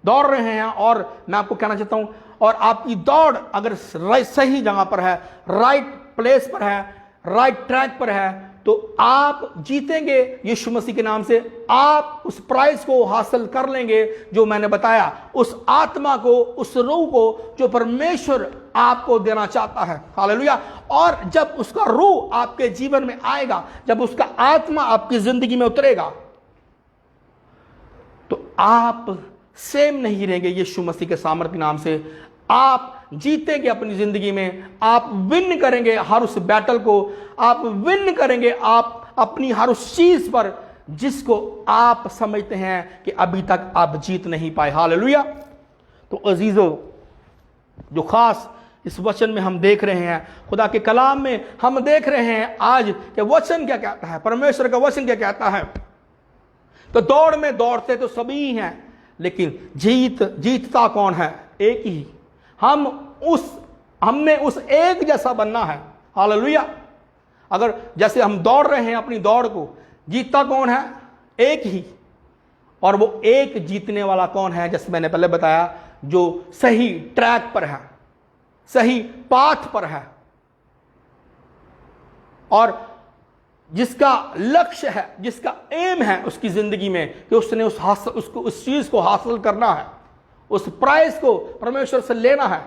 Speaker 3: दौड़ रहे हैं, और मैं आपको कहना चाहता हूं, और आपकी दौड़ अगर सही जगह पर है, राइट प्लेस पर है, राइट ट्रैक पर है, तो आप जीतेंगे यीशु मसीह के नाम से। आप उस प्राइज को हासिल कर लेंगे जो मैंने बताया, उस आत्मा को, उस रूह को जो परमेश्वर आपको देना चाहता है। हालेलुया। और जब उसका रूह आपके जीवन में आएगा, जब उसका आत्मा आपकी जिंदगी में उतरेगा, तो आप सेम नहीं रहेंगे यीशु मसीह के सामर्थ्य नाम से। आप जीतेंगे अपनी जिंदगी में, आप विन करेंगे हर उस बैटल को, आप विन करेंगे आप अपनी हर उस चीज पर जिसको आप समझते हैं कि अभी तक आप जीत नहीं पाए। हालेलुया। तो अजीजों, जो खास इस वचन में हम देख रहे हैं, खुदा के कलाम में हम देख रहे हैं आज कि वचन क्या कहता है, परमेश्वर का वचन क्या कहता है। तो दौड़ में दौड़ते तो सभी हैं, लेकिन जीतता कौन है? एक ही। हमने उस एक जैसा बनना है। हालेलुया। अगर जैसे हम दौड़ रहे हैं अपनी दौड़ को, जीतता कौन है? एक ही। और वो एक जीतने वाला कौन है? जैसे मैंने पहले बताया, जो सही ट्रैक पर है, सही पाथ पर है, और जिसका लक्ष्य है, जिसका एम है उसकी जिंदगी में कि उसने उस चीज को हासिल करना है, उस प्राइज को परमेश्वर से लेना है।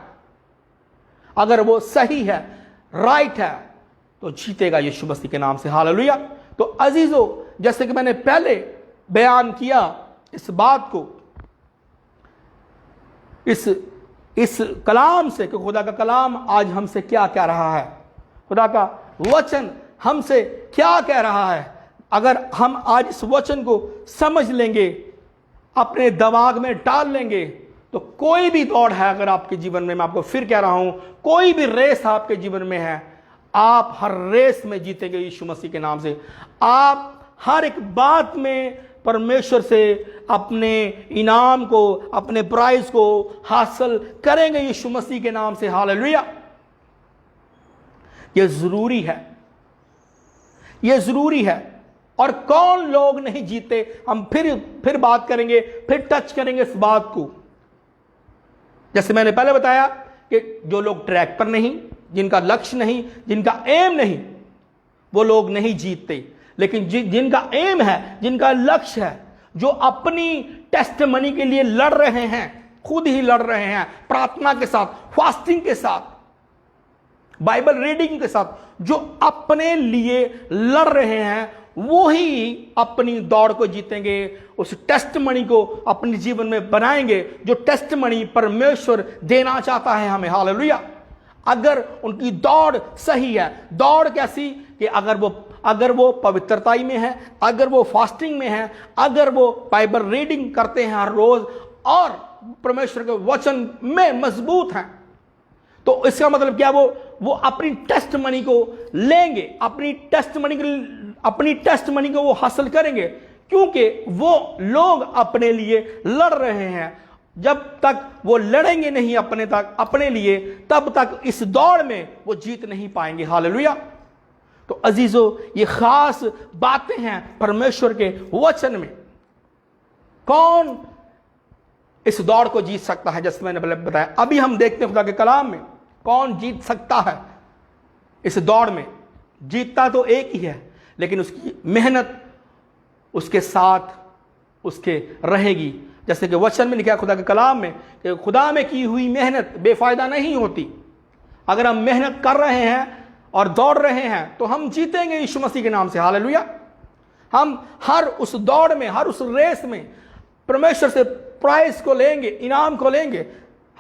Speaker 3: अगर वो सही है, राइट है, तो जीतेगा यीशु मसीह के नाम से। हालेलुया। तो अजीजों, जैसे कि मैंने पहले बयान किया इस बात को, इस कलाम से, कि खुदा का कलाम आज हमसे क्या कह रहा है, खुदा का वचन हमसे क्या कह रहा है। अगर हम आज इस वचन को समझ लेंगे, अपने दिमाग में डाल लेंगे, तो कोई भी दौड़ है अगर आपके जीवन में, मैं आपको फिर कह रहा हूं, कोई भी रेस आपके जीवन में है, आप हर रेस में जीतेंगे यीशु मसीह के नाम से। आप हर एक बात में परमेश्वर से अपने इनाम को, अपने प्राइज को हासिल करेंगे यीशु मसीह के नाम से। हालेलुया। यह जरूरी है, यह जरूरी है। और कौन लोग नहीं जीते, हम फिर बात करेंगे, फिर टच करेंगे इस बात को। जैसे मैंने पहले बताया कि जो लोग ट्रैक पर नहीं, जिनका लक्ष्य नहीं, जिनका एम नहीं, वो लोग नहीं जीतते। लेकिन जिनका एम है, जिनका लक्ष्य है, जो अपनी टेस्टमनी के लिए लड़ रहे हैं, खुद ही लड़ रहे हैं, प्रार्थना के साथ, फास्टिंग के साथ, बाइबल रीडिंग के साथ, जो अपने लिए लड़ रहे हैं, वो ही अपनी दौड़ को जीतेंगे, उस टेस्टमनी को अपने जीवन में बनाएंगे जो टेस्टमनी परमेश्वर देना चाहता है हमें। हालेलुया। अगर उनकी दौड़ सही है, दौड़ कैसी कि अगर वो अगर वो पवित्रताई में है, अगर वो फास्टिंग में है, अगर वो बाइबल रीडिंग करते हैं हर रोज और परमेश्वर के वचन में मजबूत हैं, तो इसका मतलब क्या, वो अपनी टेस्ट मनी को लेंगे, अपनी टेस्ट मनी को वो हासिल करेंगे, क्योंकि वो लोग अपने लिए लड़ रहे हैं। जब तक वो लड़ेंगे नहीं अपने लिए, तब तक इस दौड़ में वो जीत नहीं पाएंगे। हालेलुया। तो अजीजों, ये खास बातें हैं परमेश्वर के वचन में। कौन इस दौड़ को जीत सकता है? जैसे मैंने बताया, अभी हम देखते हैं खुदा के कलाम में कौन जीत सकता है इस दौड़ में। जीतता तो एक ही है, लेकिन उसकी मेहनत उसके साथ उसके रहेगी। जैसे कि वचन में लिखा है खुदा के कलाम में कि खुदा में की हुई मेहनत बेफायदा नहीं होती। अगर हम मेहनत कर रहे हैं और दौड़ रहे हैं तो हम जीतेंगे यीशु मसीह के नाम से। हालेलुया। हम हर उस दौड़ में, हर उस रेस में परमेश्वर से प्राइज को लेंगे, इनाम को लेंगे।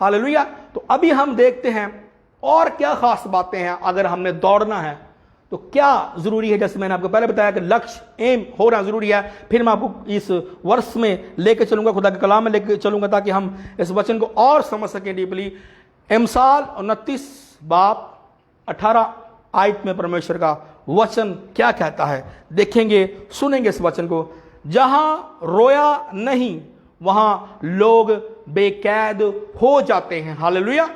Speaker 3: हालेलुया। तो अभी हम देखते हैं और क्या खास बातें हैं। अगर हमने दौड़ना है तो क्या जरूरी है? जैसे मैंने आपको पहले बताया कि लक्ष्य, एम होना जरूरी है। फिर मैं आपको इस वर्ष में लेके चलूंगा, खुदा के कलाम में लेके चलूंगा, ताकि हम इस वचन को और समझ सकें डीपली। एमसाल 29 बाब 18 आयत में परमेश्वर का वचन क्या कहता है देखेंगे, सुनेंगे इस वचन को। जहां रोया नहीं वहां लोग बेकैद हो जाते हैं। हालेलुया।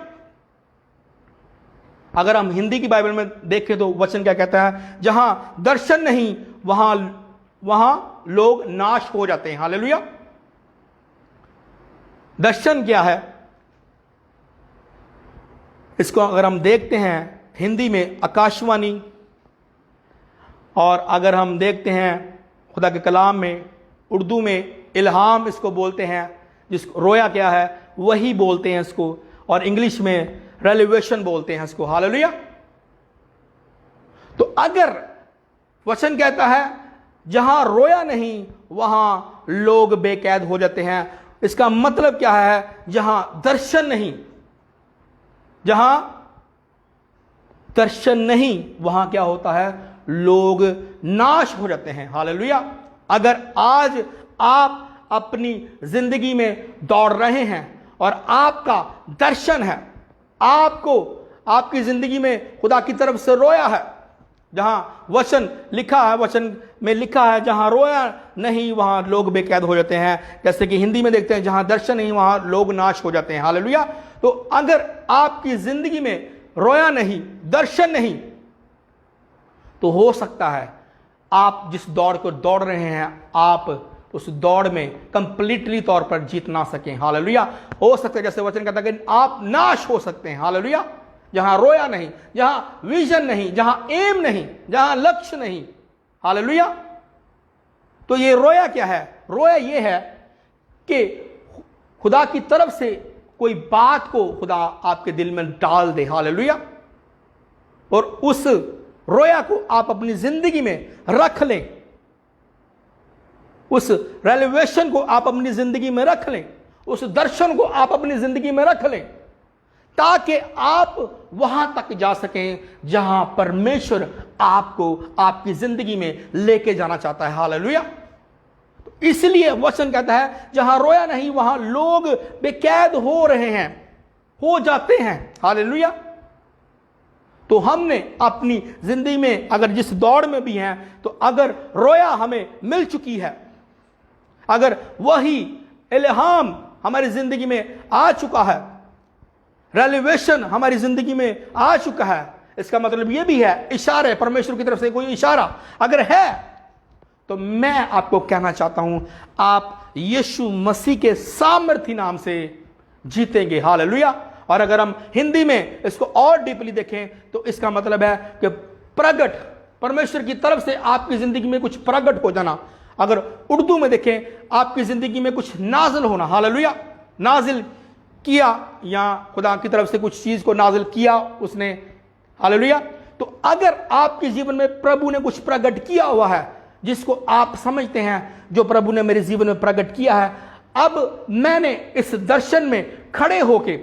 Speaker 3: अगर हम हिंदी की बाइबल में देखें तो वचन क्या कहता है? जहां दर्शन नहीं वहां लोग नाश हो जाते हैं। हालेलुया। दर्शन क्या है? इसको अगर हम देखते हैं हिंदी में आकाशवाणी, और अगर हम देखते हैं खुदा के कलाम में उर्दू में इल्हाम इसको बोलते हैं। जिसको रोया क्या है वही बोलते हैं इसको, और इंग्लिश में रेलिवेशन बोलते हैं इसको। हालेलुया। तो अगर वचन कहता है जहां रोया नहीं वहां लोग बेकैद हो जाते हैं, इसका मतलब क्या है? जहां दर्शन नहीं वहां क्या होता है? लोग नाश हो जाते हैं। हालेलुया। अगर आज आप अपनी जिंदगी में दौड़ रहे हैं और आपका दर्शन है, आपको आपकी जिंदगी में खुदा की तरफ से रोया है, जहां वचन में लिखा है जहां रोया नहीं वहां लोग बेकैद हो जाते हैं। जैसे कि हिंदी में देखते हैं जहां दर्शन नहीं वहां लोग नाश हो जाते हैं। हालेलुया। तो अगर आपकी जिंदगी में रोया नहीं, दर्शन नहीं, तो हो सकता है आप जिस दौड़ को दौड़ रहे हैं आप उस दौड़ में कंप्लीटली तौर पर जीत ना सकें। हालेलुया। हो सकता है, जैसे वचन कहता है कि आप नाश हो सकते हैं। हालेलुया। जहां रोया नहीं, जहां विजन नहीं, जहां एम नहीं, जहां लक्ष्य नहीं। हालेलुया। तो ये रोया क्या है? रोया ये है कि खुदा की तरफ से कोई बात को खुदा आपके दिल में डाल दे। हालेलुया। और उस रोया को आप अपनी जिंदगी में रख लें, उस रेलिवेशन को आप अपनी जिंदगी में रख लें, उस दर्शन को आप अपनी जिंदगी में रख लें, ताकि आप वहां तक जा सकें जहां परमेश्वर आपको आपकी जिंदगी में लेके जाना चाहता है। हालेलुया। तो इसलिए वचन कहता है जहां रोया नहीं वहां लोग बेकैद हो रहे हैं, हो जाते हैं। हालेलुया। तो हमने अपनी जिंदगी में अगर जिस दौड़ में भी हैं, तो अगर रोया हमें मिल चुकी है, अगर वही इल्हाम हमारी जिंदगी में आ चुका है, रेलिवेशन हमारी जिंदगी में आ चुका है, इसका मतलब यह भी है इशारे, परमेश्वर की तरफ से कोई इशारा अगर है, तो मैं आपको कहना चाहता हूं आप यीशु मसीह के सामर्थी नाम से जीतेंगे। हालेलुया। और अगर हम हिंदी में इसको और डीपली देखें तो इसका मतलब है कि प्रगट, परमेश्वर की तरफ से आपकी जिंदगी में कुछ प्रगट हो जाना। अगर उर्दू में देखें आपकी जिंदगी में कुछ नाजिल होना। हालेलुया। नाजिल किया, या खुदा की तरफ से कुछ चीज को नाजिल किया उसने। हालेलुया। तो अगर आपके जीवन में प्रभु ने कुछ प्रकट किया हुआ है जिसको आप समझते हैं जो प्रभु ने मेरे जीवन में प्रकट किया है, अब मैंने इस दर्शन में खड़े होके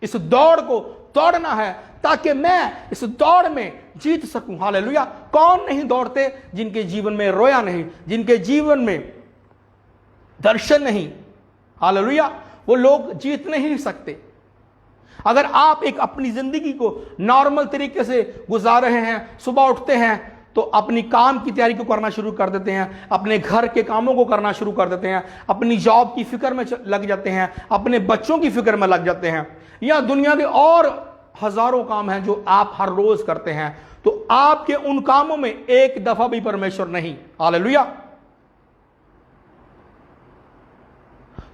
Speaker 3: इस दौड़ को दौड़ना है ताकि मैं इस दौड़ में जीत सकूं। हालेलुया। कौन नहीं दौड़ते जिनके जीवन में रोया नहीं, जिनके जीवन में दर्शन नहीं। हालेलुया। वो लोग जीत नहीं सकते। अगर आप एक अपनी जिंदगी को नॉर्मल तरीके से गुजार रहे हैं, सुबह उठते हैं तो अपनी काम की तैयारी को करना शुरू कर देते हैं, अपने घर के कामों को करना शुरू कर देते हैं, अपनी जॉब की फिक्र में लग जाते हैं, अपने बच्चों की फिक्र में लग जाते हैं, या दुनिया के और हजारों काम हैं जो आप हर रोज करते हैं, तो आपके उन कामों में एक दफा भी परमेश्वर नहीं। हालेलुया।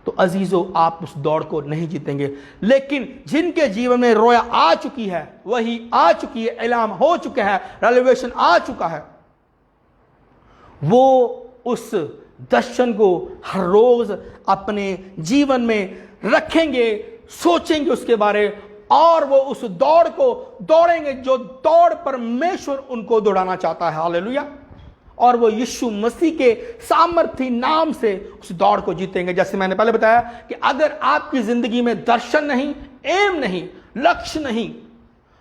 Speaker 3: तो अजीजों, आप उस दौड़ को नहीं जीतेंगे। लेकिन जिनके जीवन में रोया आ चुकी है, वही आ चुकी है, ऐलान हो चुका है, रेलिवेशन आ चुका है, वो उस दर्शन को हर रोज अपने जीवन में रखेंगे, सोचेंगे उसके बारे, और वो उस दौड़ को दौड़ेंगे जो दौड़ परमेश्वर उनको दौड़ाना चाहता है। हालेलुया। और वो यीशु मसीह के सामर्थी नाम से उस दौड़ को जीतेंगे। जैसे मैंने पहले बताया कि अगर आपकी जिंदगी में दर्शन नहीं, एम नहीं, लक्ष्य नहीं,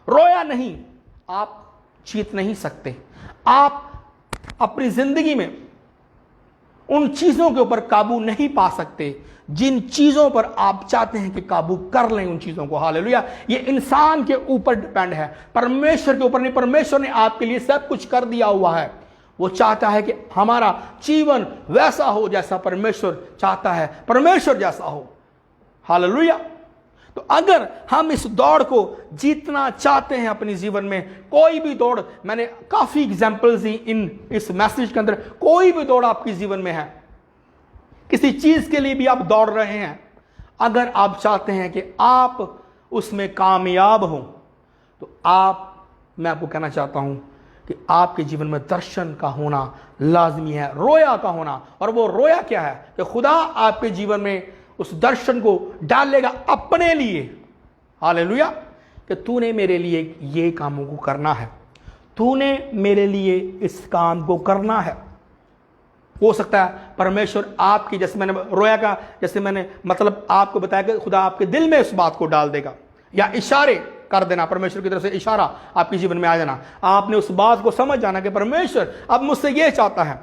Speaker 3: रोया नहीं, आप जीत नहीं सकते। आप अपनी जिंदगी में उन चीजों के ऊपर काबू नहीं पा सकते जिन चीजों पर आप चाहते हैं कि काबू कर लें उन चीजों को। हालेलुया। ये इंसान के ऊपर डिपेंड है, परमेश्वर के ऊपर नहीं। परमेश्वर ने आपके लिए सब कुछ कर दिया हुआ है। वो चाहता है कि हमारा जीवन वैसा हो जैसा परमेश्वर चाहता है, परमेश्वर जैसा हो। हालेलुया। तो अगर हम इस दौड़ को जीतना चाहते हैं अपने जीवन में, कोई भी दौड़, मैंने काफी एग्जांपल्स दी इस मैसेज के अंदर, कोई भी दौड़ आपके जीवन में है, किसी चीज के लिए भी आप दौड़ रहे हैं, अगर आप चाहते हैं कि आप उसमें कामयाब हो, तो मैं आपको कहना चाहता हूं कि आपके जीवन में दर्शन का होना लाजमी है, रोया का होना। और वो रोया क्या है कि खुदा आपके जीवन में उस दर्शन को डालेगा अपने लिए। हालेलुया। कि तूने मेरे लिए ये कामों को करना है, तूने मेरे लिए इस काम को करना है। हो सकता है परमेश्वर आपकी, जैसे मैंने रोया का, जैसे मैंने मतलब आपको बताया कि खुदा आपके दिल में उस बात को डाल देगा, या इशारे कर देना, परमेश्वर की तरफ से इशारा आपके जीवन में आ जाना। आपने उस बात को समझ जाना कि परमेश्वर अब मुझसे ये चाहता है,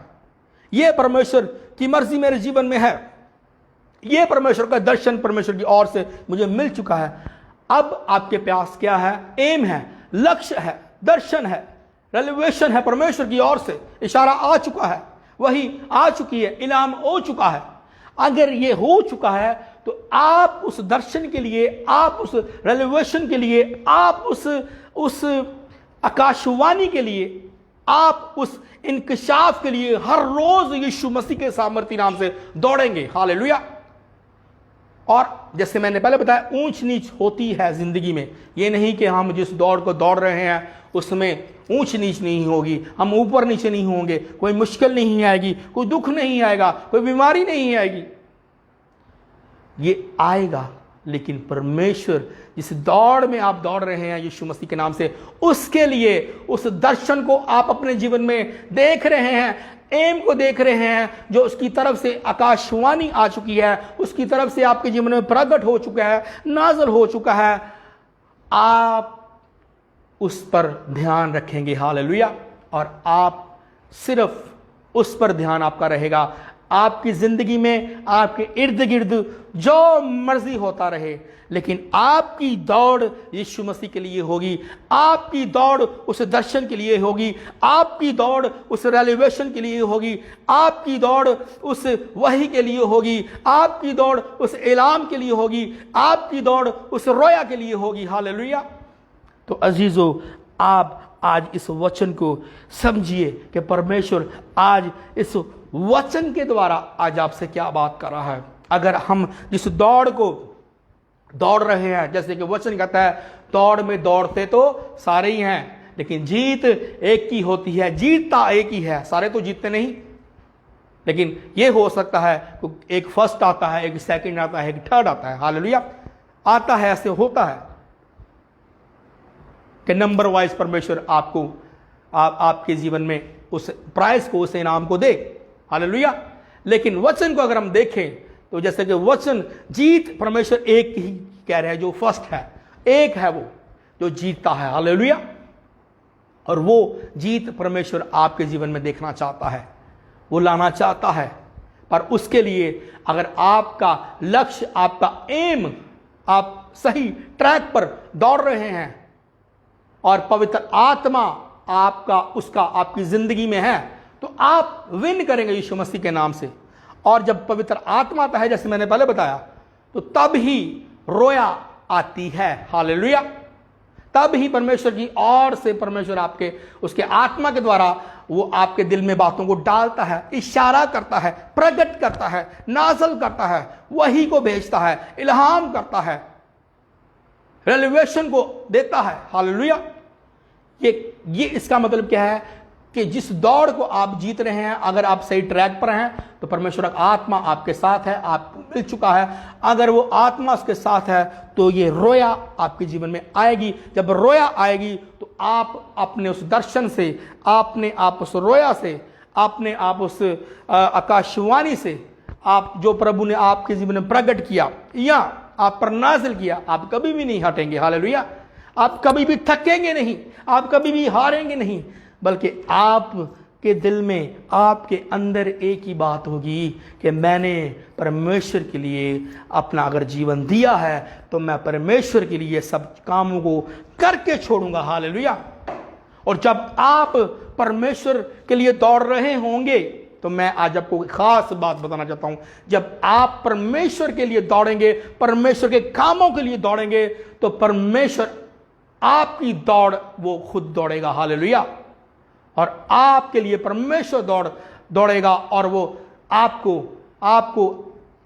Speaker 3: ये परमेश्वर की मर्जी मेरे जीवन में है, ये परमेश्वर का दर्शन परमेश्वर की ओर से मुझे मिल चुका है। अब आपके पास क्या है? एम है, लक्ष्य है, दर्शन है, रेलिवेशन है, परमेश्वर की ओर से इशारा आ चुका है, वही आ चुकी है, इनाम हो चुका है। अगर ये हो चुका है तो आप उस दर्शन के लिए, आप उस रेलिवेशन के लिए, आप उस आकाशवाणी के लिए, आप उस इंकशाफ के लिए हर रोज यीशु मसीह के सामर्थी नाम से दौड़ेंगे। हालेलुया। और जैसे मैंने पहले बताया, ऊंच नीच होती है जिंदगी में। ये नहीं कि हम जिस दौड़ को दौड़ रहे हैं उसमें ऊंच नीच नहीं होगी, हम ऊपर नीचे नहीं होंगे, कोई मुश्किल नहीं आएगी, कोई दुख नहीं आएगा, कोई बीमारी नहीं आएगी। ये आएगा, लेकिन परमेश्वर जिस दौड़ में आप दौड़ रहे हैं यीशु मसीह के नाम से, उसके लिए, उस दर्शन को आप अपने जीवन में देख रहे हैं, एम को देख रहे हैं, जो उसकी तरफ से आकाशवाणी आ चुकी है, उसकी तरफ से आपके जीवन में प्रकट हो चुका है, नाज़िल हो चुका है, आप उस पर ध्यान रखेंगे। हालेलुया। और आप सिर्फ उस पर ध्यान आपका रहेगा। आपकी जिंदगी में आपके इर्द गिर्द जो मर्जी होता रहे, लेकिन आपकी दौड़ यीशु मसीह के लिए होगी, आपकी दौड़ उस दर्शन के लिए होगी, आपकी दौड़ उस रेलिवेशन के लिए होगी, आपकी दौड़ उस वही के लिए होगी, आपकी दौड़ उस एलाम के लिए होगी, आपकी दौड़ उस रोया के लिए होगी। हालेलुया। तो अजीजों, आप आज इस वचन को समझिए कि परमेश्वर आज इस वचन के द्वारा आज आपसे क्या बात कर रहा है। अगर हम जिस दौड़ को दौड़ रहे हैं, जैसे कि वचन कहता है, दौड़ में दौड़ते तो सारे ही हैं, लेकिन जीत एक की होती है, जीतता एक ही है, सारे तो जीतते नहीं। लेकिन ये हो सकता है तो एक फर्स्ट आता है, एक सेकंड आता है, एक थर्ड आता है। हालेलुया। आता है, ऐसे होता है कि नंबर वाइज परमेश्वर आपको आपके जीवन में उस प्राइज को, उस इनाम को दे। हालेलुया। लेकिन वचन को अगर हम देखें तो जैसे कि वचन जीत परमेश्वर एक ही कह रहे हैं, जो फर्स्ट है, एक है वो, जो जीतता है। हालेलुया। और वो जीत परमेश्वर आपके जीवन में देखना चाहता है, वो लाना चाहता है। पर उसके लिए अगर आपका लक्ष्य, आपका एम, आप सही ट्रैक पर दौड़ रहे हैं और पवित्र आत्मा आपका उसका आपकी जिंदगी में है, तो आप विन करेंगे यीशु मसीह के नाम से। और जब पवित्र आत्मा आता है, जैसे मैंने पहले बताया, तो तब ही रोया आती है। हालेलुया। तब ही परमेश्वर की ओर से परमेश्वर आपके उसके आत्मा के द्वारा वो आपके दिल में बातों को डालता है, इशारा करता है, प्रकट करता है, नाज़ल करता है, वही को भेजता है, इल्हाम करता है, रेलिवेशन को देता है। हालेलुया। ये इसका मतलब क्या है कि जिस दौड़ को आप जीत रहे हैं, अगर आप सही ट्रैक पर हैं तो परमेश्वर का आत्मा आपके साथ है, आपको मिल चुका है। अगर वो आत्मा उसके साथ है तो ये रोया आपके जीवन में आएगी। जब रोया आएगी तो आप अपने उस दर्शन से, आपने आप उस रोया से, आपने आप उस आकाशवाणी से, आप जो प्रभु ने आपके जीवन में प्रकट किया या आप पर नाज़िल किया, आप कभी भी नहीं हटेंगे। हालेलुया। आप कभी भी थकेंगे नहीं, आप कभी भी हारेंगे नहीं, बल्कि आपके दिल में, आपके अंदर एक ही बात होगी कि मैंने परमेश्वर के लिए अपना अगर जीवन दिया है तो मैं परमेश्वर के लिए सब कामों को करके छोड़ूंगा। हालेलुया। और जब आप परमेश्वर के लिए दौड़ रहे होंगे, तो मैं आज आपको एक खास बात बताना चाहता हूं। जब आप परमेश्वर के लिए दौड़ेंगे, परमेश्वर के कामों के लिए दौड़ेंगे, तो परमेश्वर आपकी दौड़ वो खुद दौड़ेगा। हालेलुया। और आपके लिए परमेश्वर दौड़ेगा और वो आपको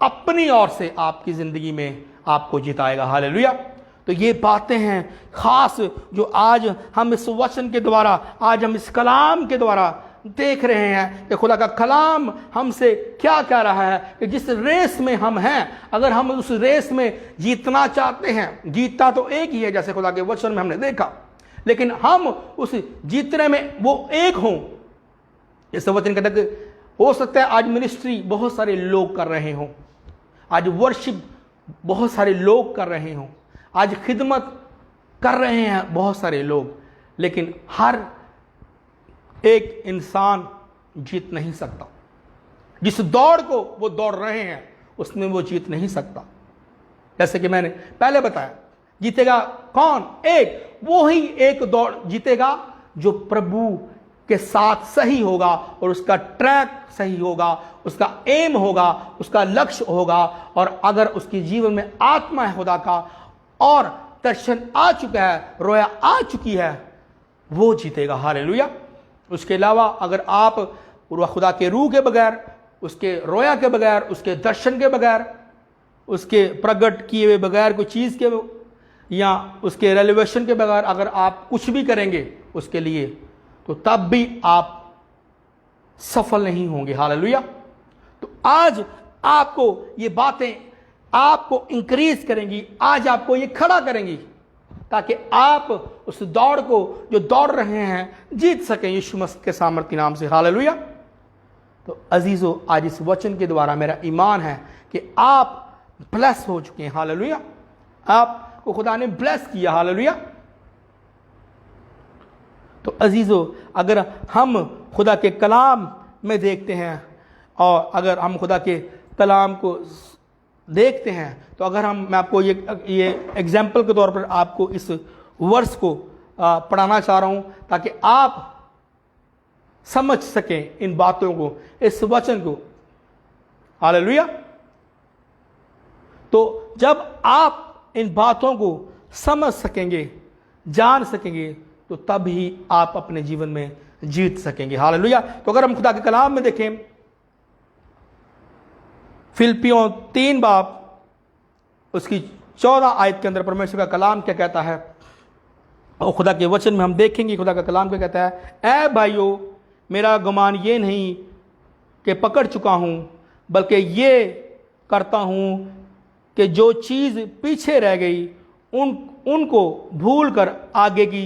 Speaker 3: अपनी ओर से आपकी जिंदगी में आपको जिताएगा। हालेलुया। तो ये बातें हैं खास जो आज हम इस वचन के द्वारा, आज हम इस कलाम के द्वारा देख रहे हैं कि खुदा का कलाम हमसे क्या कह रहा है कि जिस रेस में हम हैं, अगर हम उस रेस में जीतना चाहते हैं, जीतता तो एक ही है जैसे खुदा के वचन में हमने देखा, लेकिन हम उस जीतने में वो एक हों। इस वचन कहते हैं हो सकता है आज मिनिस्ट्री बहुत सारे लोग कर रहे हों, आज वर्शिप बहुत सारे लोग कर रहे हों, आज खिदमत कर रहे हैं बहुत सारे लोग, लेकिन हर एक इंसान जीत नहीं सकता। जिस दौड़ को वो दौड़ रहे हैं उसमें वो जीत नहीं सकता। जैसे कि मैंने पहले बताया, जीतेगा कौन? एक, वो ही एक दौड़ जीतेगा जो प्रभु के साथ सही होगा और उसका ट्रैक सही होगा, उसका एम होगा, उसका लक्ष्य होगा। और अगर उसके जीवन में आत्मा है खुदा का और दर्शन आ चुका है, रोया आ चुकी है, वो जीतेगा। हालेलुया। उसके अलावा अगर आप खुदा के रूह के बगैर, उसके रोया के बगैर, उसके दर्शन के बगैर, उसके प्रकट किए हुए बगैर कोई चीज़ के या उसके रेलिवेशन के बगैर अगर आप कुछ भी करेंगे उसके लिए, तो तब भी आप सफल नहीं होंगे। हालेलुया। तो आज आपको ये बातें आपको इंक्रीज करेंगी, आज आपको ये खड़ा करेंगी ताकि आप उस दौड़ को जो दौड़ रहे हैं जीत सकें यीशु मसीह के सामर्थ्य नाम से। हालेलुया। तो अजीजों, आज इस वचन के द्वारा मेरा ईमान है कि आप ब्लेस हो चुके हैं। हालेलुया। आपको खुदा ने ब्लेस किया। हालेलुया। तो अजीजों, अगर हम खुदा के कलाम में देखते हैं और अगर हम खुदा के कलाम को देखते हैं, तो अगर मैं आपको ये एग्जाम्पल के तौर पर आपको इस वर्स को पढ़ाना चाह रहा हूं ताकि आप समझ सकें इन बातों को, इस वचन को। हालेलुया। तो जब आप इन बातों को समझ सकेंगे, जान सकेंगे, तो तब ही आप अपने जीवन में जीत सकेंगे। हालेलुया। तो अगर हम खुदा के कलाम में देखें, फिलिप्पियों 3 बाब उसकी 14 आयत के अंदर परमेश्वर का कलाम क्या कहता है, और खुदा के वचन में हम देखेंगे खुदा का कलाम क्या कहता है। ऐ भाइयों, मेरा गुमान ये नहीं कि पकड़ चुका हूं, बल्कि ये करता हूं कि जो चीज़ पीछे रह गई उनको भूल कर आगे की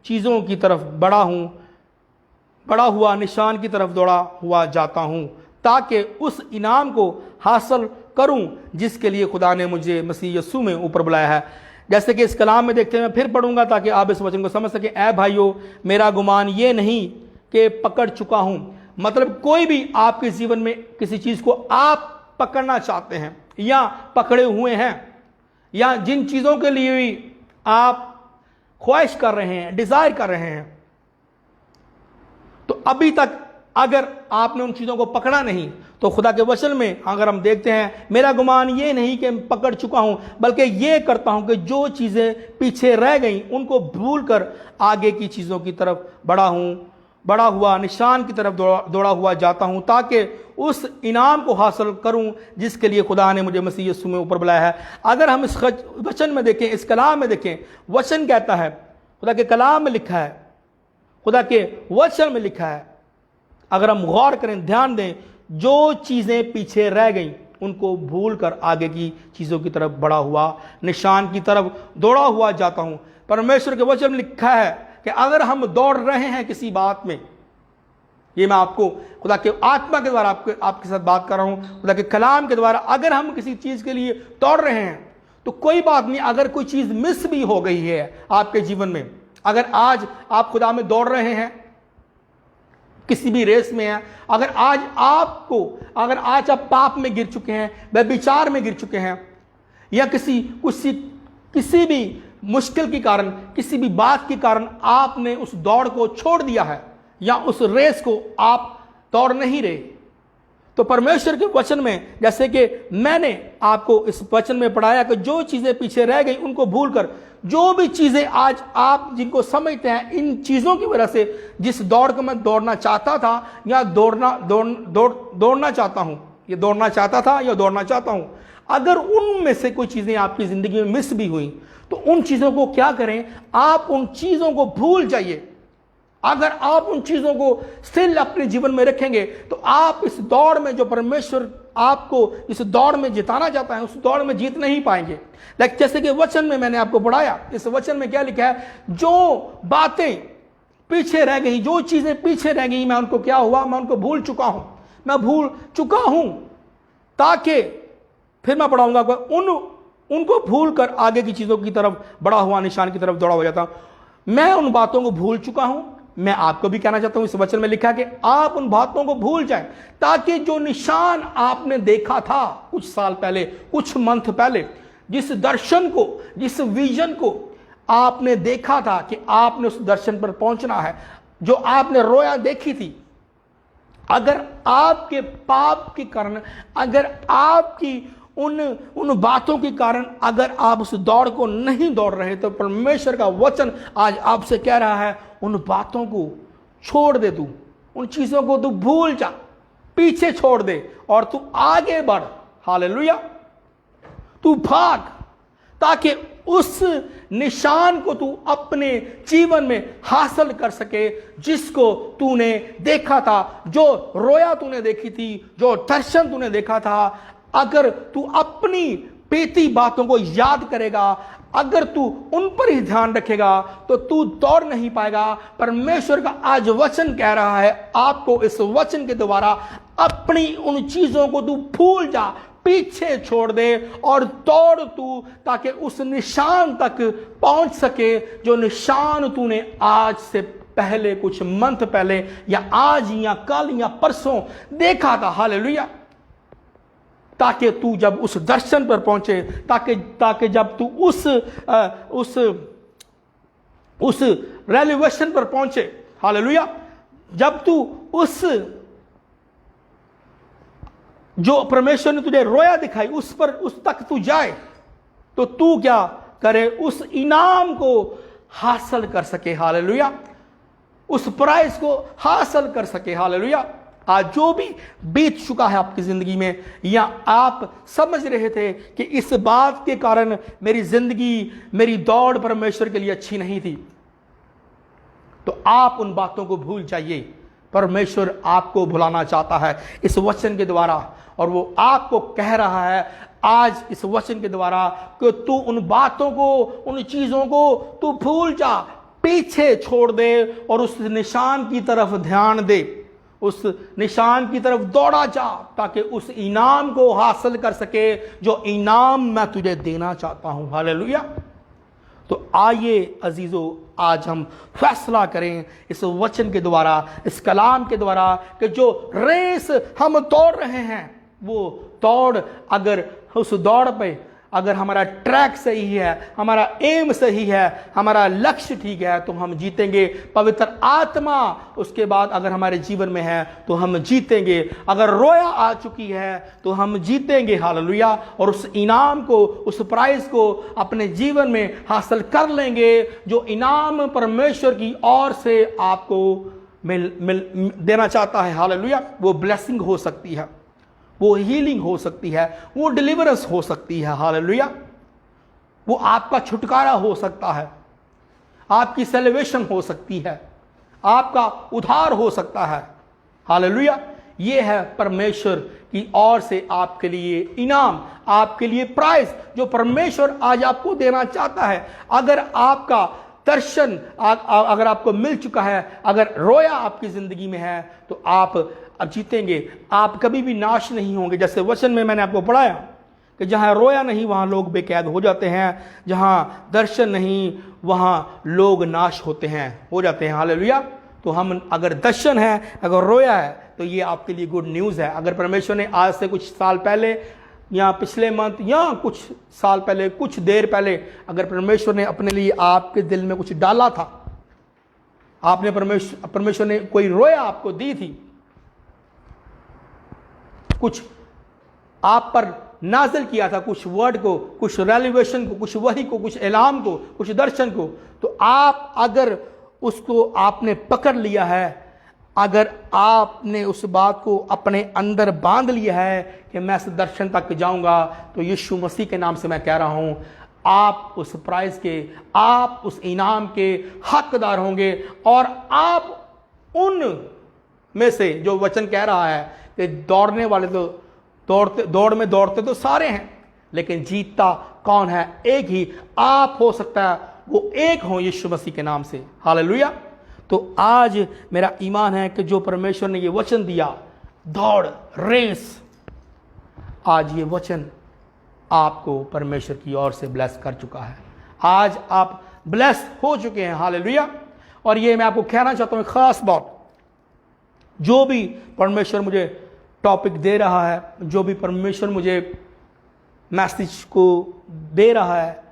Speaker 3: चीज़ों की तरफ बढ़ा हुआ निशान की तरफ दौड़ा हुआ जाता हूं, ताकि उस इनाम को हासिल करूं जिसके लिए खुदा ने मुझे मसीह यीशु में ऊपर बुलाया है। जैसे कि इस कलाम में देखते हैं, मैं फिर पढ़ूंगा ताकि आप इस वचन को समझ सकें। ऐ भाइयों, मेरा गुमान ये नहीं कि पकड़ चुका हूं। मतलब कोई भी आपके जीवन में किसी चीज को आप पकड़ना चाहते हैं या पकड़े हुए हैं, या जिन चीजों के लिए भी आप ख्वाहिश कर रहे हैं, डिजायर कर रहे हैं, तो अभी तक अगर आपने उन चीजों को पकड़ा नहीं, तो खुदा के वचन में अगर हम देखते हैं, मेरा गुमान ये नहीं कि मैं पकड़ चुका हूं, बल्कि ये करता हूं कि जो चीजें पीछे रह गई उनको भूलकर आगे की चीजों की तरफ बढ़ा हुआ निशान की तरफ दौड़ा हुआ जाता हूं, ताकि उस इनाम को हासिल करूं जिसके लिए खुदा ने मुझे मसीह यीशु में ऊपर बुलाया है। अगर हम इस वचन में देखें, इस कलाम में देखें, वचन कहता है, खुदा के कलाम में लिखा है, खुदा के वचन में लिखा है, अगर हम गौर करें, ध्यान दें, जो चीजें पीछे रह गई उनको भूल कर आगे की चीजों की तरफ बढ़ा हुआ निशान की तरफ दौड़ा हुआ जाता हूं। परमेश्वर के वचन में लिखा है कि अगर हम दौड़ रहे हैं किसी बात में, ये मैं आपको खुदा के आत्मा के द्वारा आपके साथ बात कर रहा हूं, खुदा के कलाम के द्वारा, अगर हम किसी चीज के लिए दौड़ रहे हैं तो कोई बात नहीं, अगर कोई चीज मिस भी हो गई है आपके जीवन में, अगर आज आप खुदा में दौड़ रहे हैं, किसी भी रेस में है, अगर आज आप पाप में गिर चुके हैं, व्यभिचार में गिर चुके हैं, या किसी भी मुश्किल के कारण, किसी भी बात के कारण आपने उस दौड़ को छोड़ दिया है, या उस रेस को आप दौड़ नहीं रहे, तो परमेश्वर के वचन में, जैसे कि मैंने आपको इस वचन में पढ़ाया कि जो चीजें पीछे रह गई उनको भूलकर, जो भी चीजें आज आप जिनको समझते हैं, इन चीजों की वजह से जिस दौड़ को मैं दौड़ना चाहता था या दौड़ना चाहता हूं, ये दौड़ना चाहता था या दौड़ना चाहता हूं, अगर उनमें से कोई चीजें आपकी जिंदगी में मिस भी हुई, तो उन चीजों को क्या करें, आप उन चीजों को भूल जाइए। अगर आप उन चीजों को स्थिर अपने जीवन में रखेंगे, तो आप इस दौड़ में, जो परमेश्वर आपको इस दौड़ में जिताना चाहता है, उस दौड़ में जीत नहीं पाएंगे। लाइक जैसे कि वचन में मैंने आपको पढ़ाया, इस वचन में क्या लिखा है, जो बातें पीछे रह गई, जो चीजें पीछे रह गई, मैं उनको भूल चुका हूं, ताकि फिर मैं पढ़ाऊंगा, उनको भूल कर आगे की चीजों की तरफ बढ़ा हुआ निशान की तरफ दौड़ा हो जाता हूं। मैं उन बातों को भूल चुका हूं। मैं आपको भी कहना चाहता हूं, इस वचन में लिखा कि आप उन बातों को भूल जाएं, ताकि जो निशान आपने देखा था कुछ साल पहले, कुछ मंथ पहले, जिस दर्शन को, जिस विजन को आपने देखा था कि आपने उस दर्शन पर पहुंचना है, जो आपने रोया देखी थी, अगर आपके पाप के कारण, अगर आपकी उन बातों के कारण अगर आप उस दौड़ को नहीं दौड़ रहे, तो परमेश्वर का वचन आज आपसे कह रहा है, उन बातों को छोड़ दे, तू उन चीजों को तू भूल जा, पीछे छोड़ दे और तू आगे बढ़। हालेलुया। तू भाग, ताकि उस निशान को तू अपने जीवन में हासिल कर सके, जिसको तूने देखा था, जो रोया तूने देखी थी, जो दर्शन तूने देखा था। अगर तू अपनी बीती बातों को याद करेगा, अगर तू उन पर ही ध्यान रखेगा, तो तू दौड़ नहीं पाएगा। परमेश्वर का आज वचन कह रहा है आपको, इस वचन के द्वारा अपनी उन चीजों को तू भूल जा, पीछे छोड़ दे और दौड़ तू, ताकि उस निशान तक पहुंच सके, जो निशान तूने आज से पहले, कुछ मंथ पहले, या आज या कल या परसों देखा था। हालेलुया। ताकि तू जब उस दर्शन पर पहुंचे, ताकि जब तू उस रेलिवेशन पर पहुंचे, हालेलुया, जब तू उस, जो परमेश्वर ने तुझे रोया दिखाई, उस तक तू जाए, तो तू क्या करे, उस इनाम को हासिल कर सके। हालेलुया। उस प्राइज को हासिल कर सके। हालेलुया। आज जो भी बीत चुका है आपकी जिंदगी में, या आप समझ रहे थे कि इस बात के कारण मेरी जिंदगी, मेरी दौड़ परमेश्वर के लिए अच्छी नहीं थी, तो आप उन बातों को भूल जाइए। परमेश्वर आपको भुलाना चाहता है इस वचन के द्वारा, और वो आपको कह रहा है आज इस वचन के द्वारा कि तू उन बातों को, उन चीजों को तू भूल जा, पीछे छोड़ दे और उस निशान की तरफ ध्यान दे, उस निशान की तरफ दौड़ा जा, ताकि उस इनाम को हासिल कर सके, जो इनाम मैं तुझे देना चाहता हूं। हालेलुया। तो आइए अजीज़ों, आज हम फैसला करें इस वचन के द्वारा, इस कलाम के द्वारा, कि जो रेस हम दौड़ रहे हैं, वो दौड़, अगर उस दौड़ पे अगर हमारा ट्रैक सही है, हमारा एम सही है, हमारा लक्ष्य ठीक है, तो हम जीतेंगे। पवित्र आत्मा उसके बाद अगर हमारे जीवन में है तो हम जीतेंगे। अगर रोया आ चुकी है तो हम जीतेंगे। हालेलुया। और उस इनाम को, उस प्राइज को अपने जीवन में हासिल कर लेंगे, जो इनाम परमेश्वर की ओर से आपको मिल देना चाहता है। हालेलुया। वो ब्लेसिंग हो सकती है, वो हीलिंग हो सकती है, वो डिलीवरेंस हो सकती है। हालेलुया। वो आपका छुटकारा हो सकता है, आपकी सेलिब्रेशन हो सकती है, आपका उद्धार हो सकता है। हालेलुया। ये है परमेश्वर की ओर से आपके लिए इनाम, आपके लिए प्राइज, जो परमेश्वर आज आपको देना चाहता है। अगर आपका दर्शन अगर आपको मिल चुका है, अगर रोया आपकी जिंदगी में है, तो आप अब जीतेंगे। आप कभी भी नाश नहीं होंगे। जैसे वचन में मैंने आपको पढ़ाया कि जहां रोया नहीं वहां लोग बेकैद हो जाते हैं, जहां दर्शन नहीं वहां लोग नाश होते हैं, हो जाते हैं। हालेलुया। तो हम अगर दर्शन है, अगर रोया है, तो ये आपके लिए गुड न्यूज़ है। अगर परमेश्वर ने आज से कुछ साल पहले या पिछले मंथ या कुछ साल पहले, कुछ देर पहले, अगर परमेश्वर ने अपने लिए आपके दिल में कुछ डाला था, आपने परमेश्वर ने कोई रोया आपको दी थी, कुछ आप पर नाज़िल किया था, कुछ वर्ड को, कुछ रेलिवेशन को, कुछ वही को, कुछ ऐलान को, कुछ दर्शन को, तो आप अगर उसको आपने पकड़ लिया है, अगर आपने उस बात को अपने अंदर बांध लिया है कि मैं इस दर्शन तक जाऊंगा, तो यीशु मसीह के नाम से मैं कह रहा हूं, आप उस प्राइज के, आप उस इनाम के हकदार होंगे। और आप उन में से, जो वचन कह रहा है कि दौड़ने वाले तो दौड़ते तो सारे हैं, लेकिन जीतता कौन है? एक ही आप हो सकता है, वो एक हो यीशु मसीह के नाम से। हालेलुया। तो आज मेरा ईमान है कि जो परमेश्वर ने ये वचन दिया, दौड़, रेस, आज ये वचन आपको परमेश्वर की ओर से ब्लेस कर चुका है। आज आप ब्लेस हो चुके हैं। हालेलुया। और ये मैं आपको कहना चाहता हूं खास बात, जो भी परमेश्वर मुझे टॉपिक दे रहा है, जो भी परमेश्वर मुझे मैसेज को दे रहा है,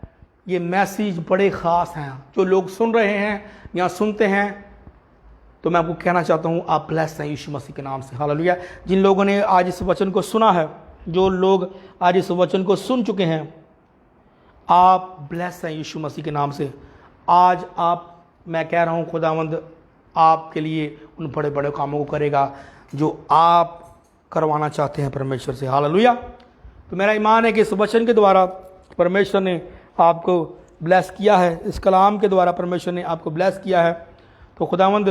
Speaker 3: ये मैसेज बड़े ख़ास हैं। जो लोग सुन रहे हैं या सुनते हैं, तो मैं आपको कहना चाहता हूँ, आप ब्लेस हैं यीशु मसीह के नाम से। हालेलुया। जिन लोगों ने आज इस वचन को सुना है, जो लोग आज इस वचन को सुन चुके हैं, आप ब्लेस हैं यीशु मसीह के नाम से। आज आप, मैं कह रहा हूँ, खुदावंद आपके लिए उन बड़े बड़े कामों को करेगा जो आप करवाना चाहते हैं परमेश्वर से। हालेलुया। तो मेरा ईमान है कि इस वचन के द्वारा परमेश्वर ने आपको ब्लेस किया है, इस कलाम के द्वारा परमेश्वर ने आपको ब्लेस किया है। तो खुदावंद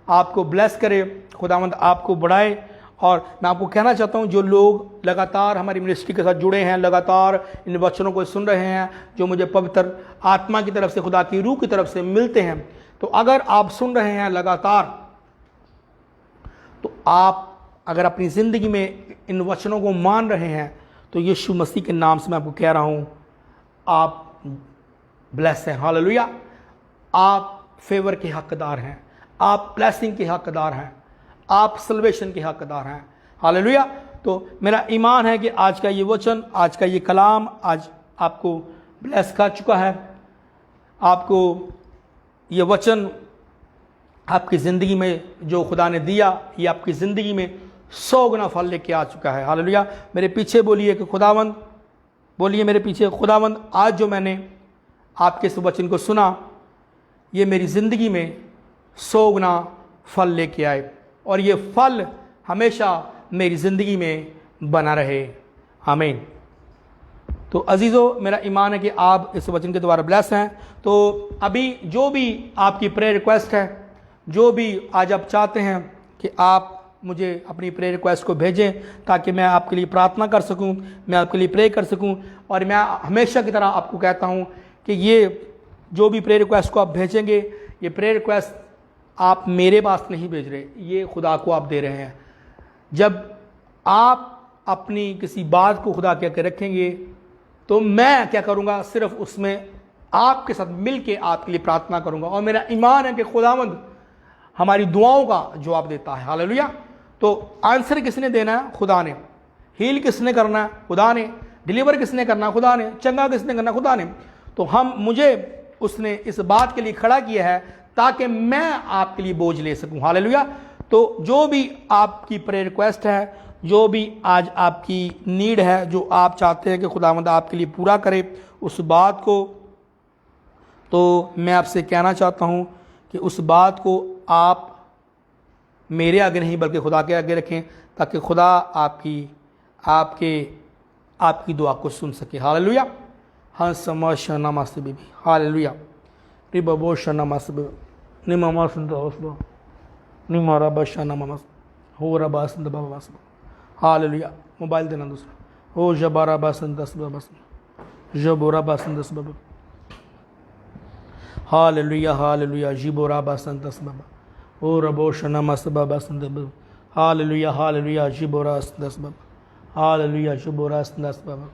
Speaker 3: आपको ब्लेस करे, खुदावंद आपको बढ़ाए। और मैं आपको कहना चाहता हूँ, जो लोग लगातार हमारी मिनिस्ट्री के साथ जुड़े हैं, लगातार इन वचनों को सुन रहे हैं, जो मुझे पवित्र आत्मा की तरफ से, खुदा की रूह की तरफ से मिलते हैं, तो अगर आप सुन रहे हैं लगातार, तो आप अगर अपनी ज़िंदगी में इन वचनों को मान रहे हैं, तो यीशु मसीह के नाम से मैं आपको कह रहा हूँ, आप ब्लेस हैं। हालेलुया। आप फेवर के हकदार हैं, आप ब्लेसिंग के हकदार हैं, आप सल्वेशन के हकदार हैं। हालेलुया। तो मेरा ईमान है कि आज का ये वचन, आज का ये कलाम आज आपको ब्लेस कर चुका है। आपको ये वचन आपकी ज़िंदगी में जो खुदा ने दिया, ये आपकी ज़िंदगी में 100 गुना फल लेके आ चुका है। हालेलुया। मेरे पीछे बोलिए कि खुदावंद, बोलिए मेरे पीछे, खुदावंद आज जो मैंने आपके इस वचन को सुना, ये मेरी ज़िंदगी में 100 गुना फल लेके आए, और ये फल हमेशा मेरी ज़िंदगी में बना रहे। आमीन। तो अजीज़ों, मेरा ईमान है कि आप इस वचन के द्वारा ब्लेस हैं। तो अभी जो भी आपकी प्रेयर रिक्वेस्ट है, जो भी आज आप चाहते हैं कि आप मुझे अपनी प्रेयर रिक्वेस्ट को भेजें, ताकि मैं आपके लिए प्रार्थना कर सकूं, मैं आपके लिए प्रे कर सकूं। और मैं हमेशा की तरह आपको कहता हूं कि ये जो भी प्रेयर रिक्वेस्ट को आप भेजेंगे, ये प्रेयर रिक्वेस्ट आप मेरे पास नहीं भेज रहे, ये खुदा को आप दे रहे हैं। जब आप अपनी किसी बात को खुदा कह के रखेंगे, तो मैं क्या करूँगा, सिर्फ उसमें आपके साथ मिल के आपके लिए प्रार्थना करूँगा और मेरा ईमान है कि खुदावंद हमारी दुआओं का जवाब देता है। हालेलुया। तो आंसर किसने देना है? खुदा ने। हील किसने करना है? खुदा ने। डिलीवर किसने करना है? खुदा ने। चंगा किसने करना है? खुदा ने। तो मुझे उसने इस बात के लिए खड़ा किया है ताकि मैं आपके लिए बोझ ले सकूं। हालेलुया। तो जो भी आपकी प्रेयर रिक्वेस्ट है, जो भी आज आपकी नीड है, जो आप चाहते हैं कि खुदावंद आपके लिए पूरा करे, उस बात को तो मैं आपसे कहना चाहता हूं कि उस बात को आप मेरे आगे नहीं बल्कि खुदा के आगे रखें ताकि खुदा आपकी दुआ को सुन सके। हालेलुया। हंसमशना मास बेबी। हालेलुया। रिबोशना मास बेबी निमा संतोषबो निमारा बशना मास हो रबा संत बाबा। हालेलुया। मोबाइल देना दूसरा। हो जबारा बसंत दस बाबा जबोरा बसंत दस बाबा। हालेलुया। हालेलुया। जिबोरा बसंत दस बाबा। ओ रबोशना मास बाबा संत बाबा। हालेलुया। हालेलुया। जिबोरा दस बाबा। हालेलुया। जिबोरा दस बाबा।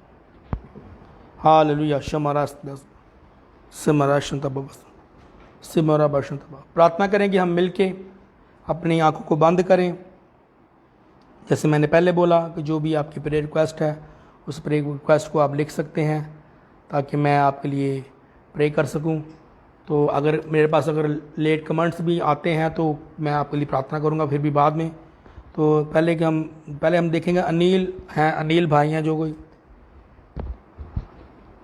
Speaker 3: हालेलुया। शमरा दस सिमरा शंत बाबा सिमरा बसंत बाबा। प्रार्थना करें कि हम मिलके अपनी आंखों को बंद करें। जैसे मैंने पहले बोला कि जो भी आपकी प्रेयर रिक्वेस्ट है उस प्रेयर रिक्वेस्ट को आप लिख सकते हैं ताकि मैं आपके लिए प्रे कर सकूं। तो अगर मेरे पास अगर लेट कमेंट्स भी आते हैं तो मैं आपके लिए प्रार्थना करूंगा फिर भी बाद में। तो पहले हम देखेंगे अनिल हैं, अनिल भाई हैं, जो कोई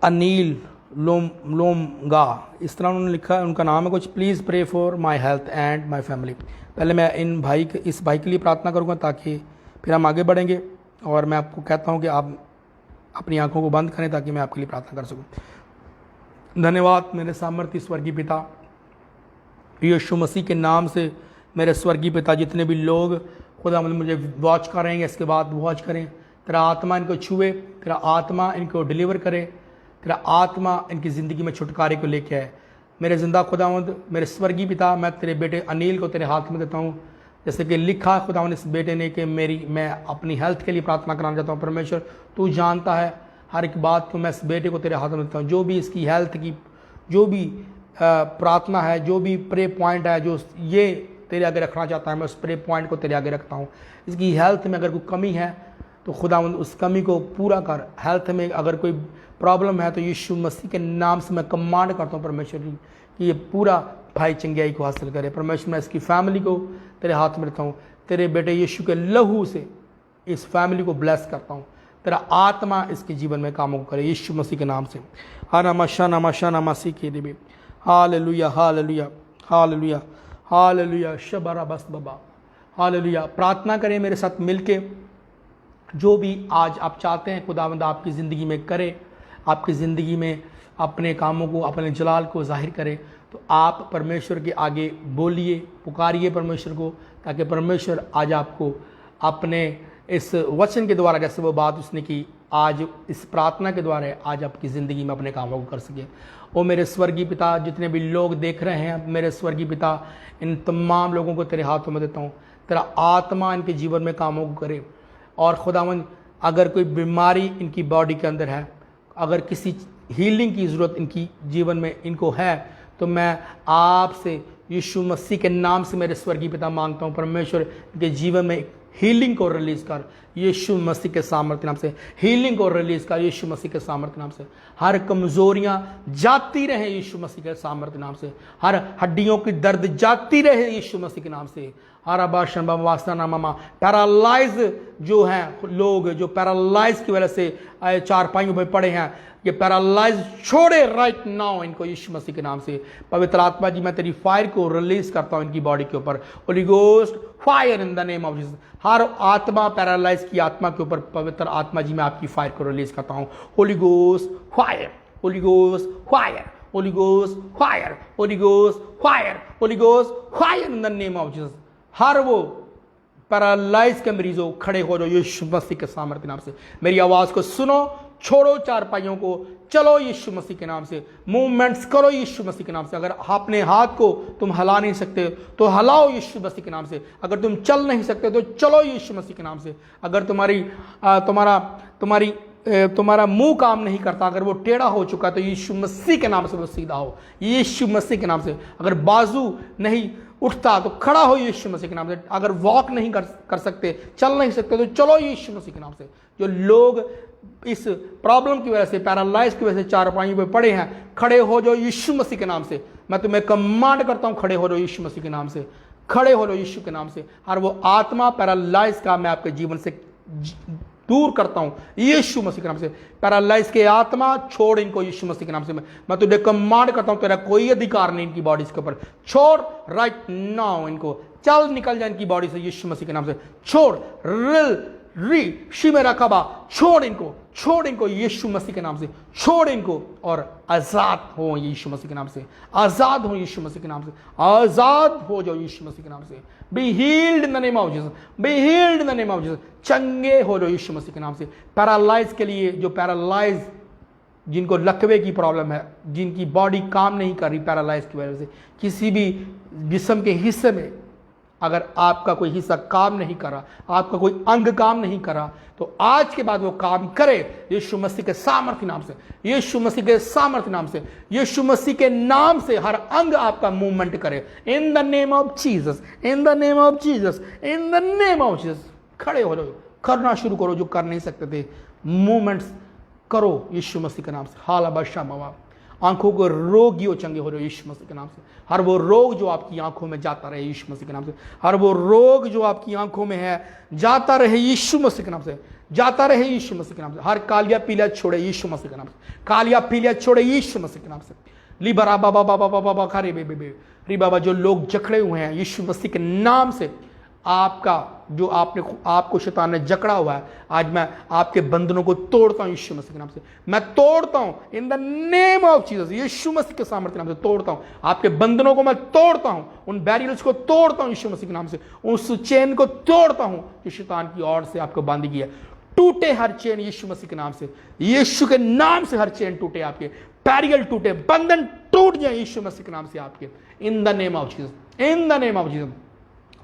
Speaker 3: अनिल लोमगा इस तरह उन्होंने लिखा है, उनका नाम है कुछ। Please pray for my health and my family. पहले मैं इस भाई के लिए प्रार्थना करूँगा ताकि फिर हम आगे बढ़ेंगे। और मैं आपको कहता हूँ कि आप अपनी आंखों को बंद करें ताकि मैं आपके लिए प्रार्थना कर सकूँ। धन्यवाद मेरे सामर्थ्य स्वर्गीय पिता, यीशु मसीह के नाम से मेरे स्वर्गीय पिता, जितने भी लोग खुदा मुझे वॉच कर रहे हैं इसके बाद वॉच करें, तेरा आत्मा इनको छुए, तेरा आत्मा इनको डिलीवर करे, तेरा आत्मा इनकी ज़िंदगी में छुटकारे को लेके आए। मेरे ज़िंदा खुदावंद, मेरे स्वर्गीय पिता, मैं तेरे बेटे अनिल को तेरे हाथ में देता हूँ। जैसे कि लिखा खुदावंद इस बेटे ने कि मैं अपनी हेल्थ के लिए प्रार्थना कराना चाहता हूँ। परमेश्वर तू जानता है हर एक बात को। मैं इस बेटे को तेरे हाथ में देता हूँ। जो भी इसकी हेल्थ की जो भी प्रार्थना है, जो भी प्रे पॉइंट है, जो ये तेरे आगे रखना चाहता है, मैं उस प्रे पॉइंट को तेरे आगे रखता हूँ। इसकी हेल्थ में अगर कोई कमी है तो खुदावंद उस कमी को पूरा कर। हेल्थ में अगर कोई प्रॉब्लम है तो यीशु मसीह के नाम से मैं कमांड करता हूँ परमेश्वर जी कि ये पूरा भाई चंगाई को हासिल करे। परमेश्वर मैं इसकी फैमिली को तेरे हाथ में रखता हूँ। तेरे बेटे यीशु के लहू से इस फैमिली को ब्लेस करता हूँ। तेरा आत्मा इसके जीवन में कामों को करे यीशु मसीह के नाम से। हाना मसीह के देवी। हालेलुया। हालेलुया। हालेलुया। हालेलुया। शबरा बस बाबा। हालेलुया। प्रार्थना करें मेरे साथ मिलके। जो भी आज आप चाहते हैं खुदावंद आपकी ज़िंदगी में करे, आपकी ज़िंदगी में अपने कामों को, अपने जलाल को जाहिर करे, तो आप परमेश्वर के आगे बोलिए, पुकारिए परमेश्वर को, ताकि परमेश्वर आज आपको अपने इस वचन के द्वारा, जैसे वो बात उसने की, आज इस प्रार्थना के द्वारा आज आपकी ज़िंदगी में अपने कामों को कर सके। ओ मेरे स्वर्गीय पिता, जितने भी लोग देख रहे हैं, मेरे स्वर्गीय पिता, इन तमाम लोगों को तेरे हाथों में देता हूँ। तेरा आत्मा इनके जीवन में कामों को करे। और खुदावंद अगर कोई बीमारी इनकी बॉडी के अंदर है, अगर किसी हीलिंग की ज़रूरत इनकी जीवन में इनको है, तो मैं आपसे यीशु मसीह के नाम से मेरे स्वर्गीय पिता मांगता हूँ, परमेश्वर इनके जीवन में हीलिंग को रिलीज़ कर यीशु मसीह के सामर्थ्य नाम से। हीलिंग को रिलीज़ कर यीशु मसीह के सामर्थ्य नाम से। हर कमज़ोरियाँ जाती रहे यीशु मसीह के सामर्थ्य नाम से। हर हड्डियों की दर्द जाती रहे यीशु मसीह के नाम से। हर अबाशन वास्ता मामा पैरालाइज जो हैं लोग, जो पैरालाइज की वजह से चारपाइयों में पड़े हैं, ये पैरालाइज छोड़े राइट नाउ इनको यीशु मसीह के नाम से। पवित्र आत्मा जी, मैं तेरी फायर को रिलीज करता हूँ इनकी बॉडी के ऊपर। Holy ghost fire in the name of Jesus. हर आत्मा, पैरालाइज की आत्मा के ऊपर पवित्र आत्मा जी मैं आपकी फायर को रिलीज करता हूँ। Holy ghost fire, holy ghost fire, holy ghost fire, holy ghost fire, holy ghost fire in the name of Jesus. हर वो पैरालाइज के मरीजों खड़े हो जाओ यीशु मसीह के सामर्थ्य नाम से। मेरी आवाज़ को सुनो, छोड़ो चारपाइयों को, चलो यीशु मसीह के नाम से। मूवमेंट्स करो यीशु मसीह के नाम से। अगर अपने हाथ को तुम हिला नहीं सकते तो हिलाओ यीशु मसीह के नाम से। अगर तुम चल नहीं सकते तो चलो यीशु मसीह के नाम से। अगर तुम्हारी तुम्हारा मुंह काम नहीं करता, अगर वो टेढ़ा हो चुका है तो यीशु मसीह के नाम से वो सीधा हो, यीशु मसीह के नाम से। अगर बाजू नहीं उठता तो खड़ा हो यीशु मसीह के नाम से। अगर वॉक नहीं कर सकते, चल नहीं सकते, तो चलो यीशु मसीह के नाम से। जो लोग इस प्रॉब्लम की वजह से, पैरालाइज की वजह से चारपाई पे पड़े हैं, खड़े हो जाओ यीशु मसीह के नाम से। मैं तुम्हें कमांड करता हूं, खड़े हो जाओ यीशु मसीह के नाम से, खड़े हो जाओ यीशु के नाम से। और वो आत्मा पैरालाइज का मैं आपके जीवन से दूर करता हूं यीशु मसीह के नाम से। पैरालाइज के आत्मा छोड़ इनको यीशु मसीह के नाम से। मैं तुझे कमांड करता हूं, तेरा कोई अधिकार नहीं इनकी बॉडीज के ऊपर। छोड़ राइट नाउ इनको, चल निकल जा इनकी बॉडी से यीशु मसीह के नाम से। छोड़ रिल री शिमेरा कबा, छोड़ इनको यीशु मसीह के नाम से, छोड़ इनको और आजाद हो यीशु मसीह के नाम से, आजाद हो यीशु मसीह के नाम से, आजाद हो जाओ यीशु मसीह के नाम से। Be healed in the name of Jesus, be healed in the name of Jesus. चंगे हो जाओ यीशु मसीह के नाम से। पैरालाइज के लिए, जो पैरालाइज, जिनको लकवे की प्रॉब्लम है, जिनकी बॉडी काम नहीं कर रही पैरालाइज की वजह से, किसी भी जिस्म के हिस्से में अगर आपका कोई हिस्सा काम नहीं कर रहा, आपका कोई अंग काम नहीं कर रहा, तो आज के बाद वो काम करे यीशु मसीह के सामर्थ्य नाम से, यीशु मसीह के सामर्थ्य नाम से, यीशु मसीह के नाम से हर अंग आपका मूवमेंट करे। इन the name of Jesus, in the name of Jesus, in the name of Jesus. खड़े हो जाओ, करना शुरू करो जो कर नहीं सकते थे, मूवमेंट्स करो यीशु मसीह के नाम से। हाल बादशाह बाबा, आंखों को रोगियों चंगे हो रहे हो यीशु मसीह के नाम से। हर वो रोग जो आपकी आंखों में जाता रहे यीशु मसीह के नाम से। हर वो रोग जो आपकी आंखों में है जाता रहे यीशु मसीह के नाम से, जाता रहे यीशु मसीह के नाम से। हर कालिया पीलिया छोड़े यीशु मसीह के नाम से, कालिया पीलिया छोड़े यीशु मसीह के नाम से। ली बरा बाबा बाबा बाबा बाबा खा रे बे बे बे री बाबा, जो लोग जकड़े हुए हैं यीशु मसीह के नाम से, आपका जो आपको शैतान ने जकड़ा हुआ है, आज मैं आपके बंधनों को तोड़ता हूं यीशु मसीह के नाम से। मैं तोड़ता हूं in the name of Jesus, Yeshu मसीह के सामर्थ्य नाम से तोड़ता हूं आपके बंधनों को। मैं तोड़ता हूं उन बैरियर्स को, तोड़ता हूं यीशु मसीह के नाम से। उस चेन को तोड़ता हूं जो शैतान की ओर से आपको बांधी गई है। टूटे हर चेन यीशु मसीह के नाम से, यीशु के नाम से हर चेन टूटे, आपके बैरियर टूटे, बंधन टूट जाए यीशु मसीह के नाम से आपके। In the name of Jesus, in the name of Jesus.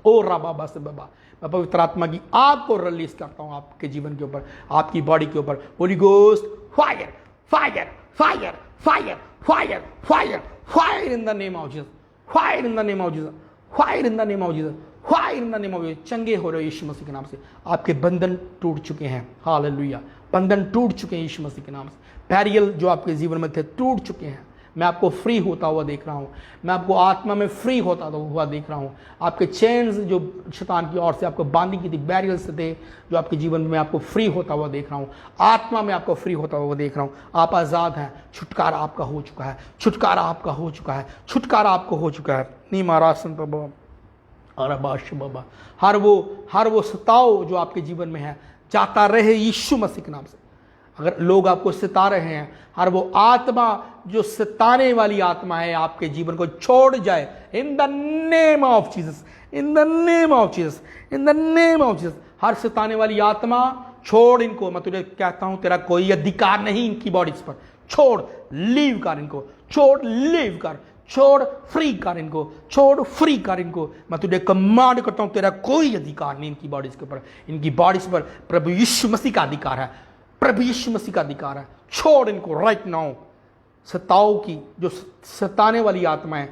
Speaker 3: ओ रा बाबा से बाबा, मैं पवित्र आत्मा की आग को रिलीज करता हूं आपके जीवन के ऊपर, आपकी बॉडी के ऊपर। Holy ghost fire fire fire fire fire fire fire in the name of Jesus, fire in the name of Jesus, fire in the name of Jesus, fire in the name of Jesus. चंगे हो रहे हो यीशु मसीह के नाम से। आपके बंधन टूट चुके हैं, हालेलुया। बंधन टूट चुके हैं यीशु मसीह के नाम से। बैरियल जो आपके जीवन में थे टूट चुके हैं। मैं आपको फ्री होता हुआ देख रहा हूं, मैं आपको आत्मा में फ्री होता हुआ देख रहा हूं। आपके चेन्स जो शैतान की ओर से आपको बांधी की थी, बैरियर्स थे जो आपके जीवन में, आपको फ्री होता हुआ देख रहा हूं। आत्मा में आपको फ्री होता हुआ देख रहा हूं। आप आज़ाद हैं, छुटकारा आपका हो चुका है, छुटकारा आपका हो चुका है, छुटकारा आपको हो चुका है। नी महाराज बाबा और बादशाह बाबा, हर वो सताव जो आपके जीवन में है जाता रहे यीशु मसीह के नाम से। अगर लोग आपको सता रहे हैं, हर वो आत्मा जो सताने वाली आत्मा है आपके जीवन को छोड़ जाए। In the name of Jesus, in the name of Jesus, in the name of Jesus. हर सताने वाली आत्मा छोड़ इनको। मैं तुझे कहता हूं, तेरा कोई अधिकार नहीं इनकी बॉडीज पर। छोड़, लीव कर इनको, छोड़, लीव कर, छोड़, फ्री कर इनको, छोड़, फ्री कर इनको। मैं तुझे कमांड करता हूं, तेरा कोई अधिकार नहीं इनकी बॉडीज के ऊपर। इनकी बॉडीज पर प्रभु यीशु मसीह का अधिकार है, प्रभु यीशु मसीह का अधिकार है। छोड़ इनको राइट नाउ। सताओ की जो सताने वाली आत्मा है,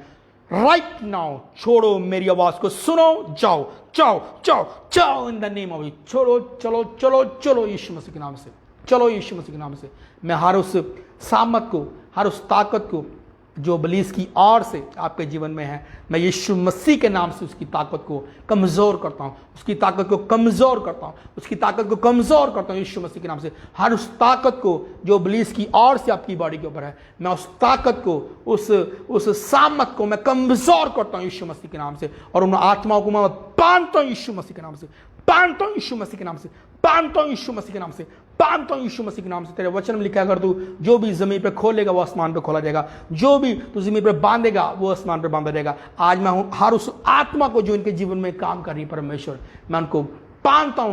Speaker 3: राइट नाउ छोड़ो। मेरी आवाज को सुनो, जाओ जाओ जाओ जाओ इन द नेम ऑफ। छोड़ो, चलो चलो चलो यीशु मसीह के नाम से, चलो यीशु मसीह के नाम से। मैं हर उस सामत को, हर उस ताकत को जो इब्लीस की ओर से आपके जीवन में है, मैं यीशु मसीह के नाम से उसकी ताकत को कमज़ोर करता हूँ, उसकी ताकत को कमज़ोर करता हूँ, उसकी ताकत को कमज़ोर करता हूँ यीशु मसीह के नाम से। हर उस ताकत को जो इब्लीस की ओर से आपकी बॉडी के ऊपर है, मैं उस ताकत को, उस सामत को मैं कमज़ोर करता हूँ यीशु मसीह के नाम से। और उन आत्माओं को मैं बांधता हूँ यीशु मसीह के नाम से, बांधता हूँ यीशु मसीह के नाम से, बांधता हूँ यीशु मसीह के नाम से, बांधता हूँ यीशु मसीह के नाम से। तेरे वचन में लिखा, अगर तू जो भी जमीन पे खोलेगा वो आसमान पे खोला जाएगा, जो भी तू जमीन पे बांधेगा वो आसमान पे बांधा जाएगा। आज मैं हर उस आत्मा को जो इनके जीवन में काम कर रही है परमेश्वर, मैं उनको बांधता हूँ,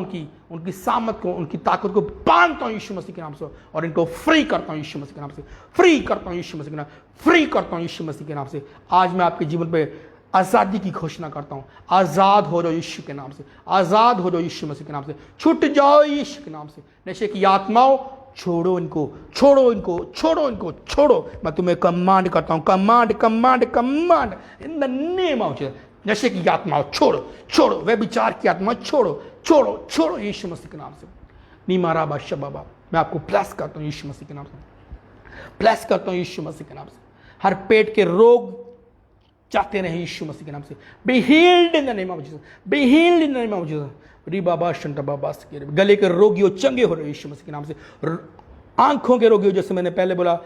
Speaker 3: उनकी सामत को, उनकी ताकत को बांधता हूँ यीशु मसीह के नाम से। और इनको फ्री करता हूँ यीशु मसीह के नाम से, फ्री करता हूँ यीशु मसीह के नाम, फ्री करता हूँ यीशु मसीह के नाम से। आज मैं आपके जीवन पे आज़ादी की घोषणा करता हूं। आज़ाद हो जाओ यीशु के नाम से, आज़ाद हो जाओ यीशु मसीह के नाम से, छूट जाओ यीशु के नाम से। नशे की आत्माओं छोड़ो इनको, छोड़ो इनको, छोड़ो इनको, छोड़ो। मैं तुम्हें कमांड करता हूँ, command command command in the name of Jesus. नशे की आत्मा छोड़ो, छोड़ो। व्यभिचार की आत्मा छोड़ो, छोड़ो, छोड़ो यीशु मसीह के नाम से। नीमारा बादशाह बाबा, मैं आपको ब्लेस करता हूँ यीशु मसीह के नाम से, ब्लेस करता हूँ यीशु मसीह के नाम से। हर पेट के रोग जाते रहे यीशु मसीह के नाम से। Be healed in the name of Jesus, be healed in the name of Jesus. री बाबा शंटा बाबा के गले के रोगियों चंगे हो रहे यीशु मसीह के नाम से। आंखों के रोगियों, जैसे मैंने पहले बोला,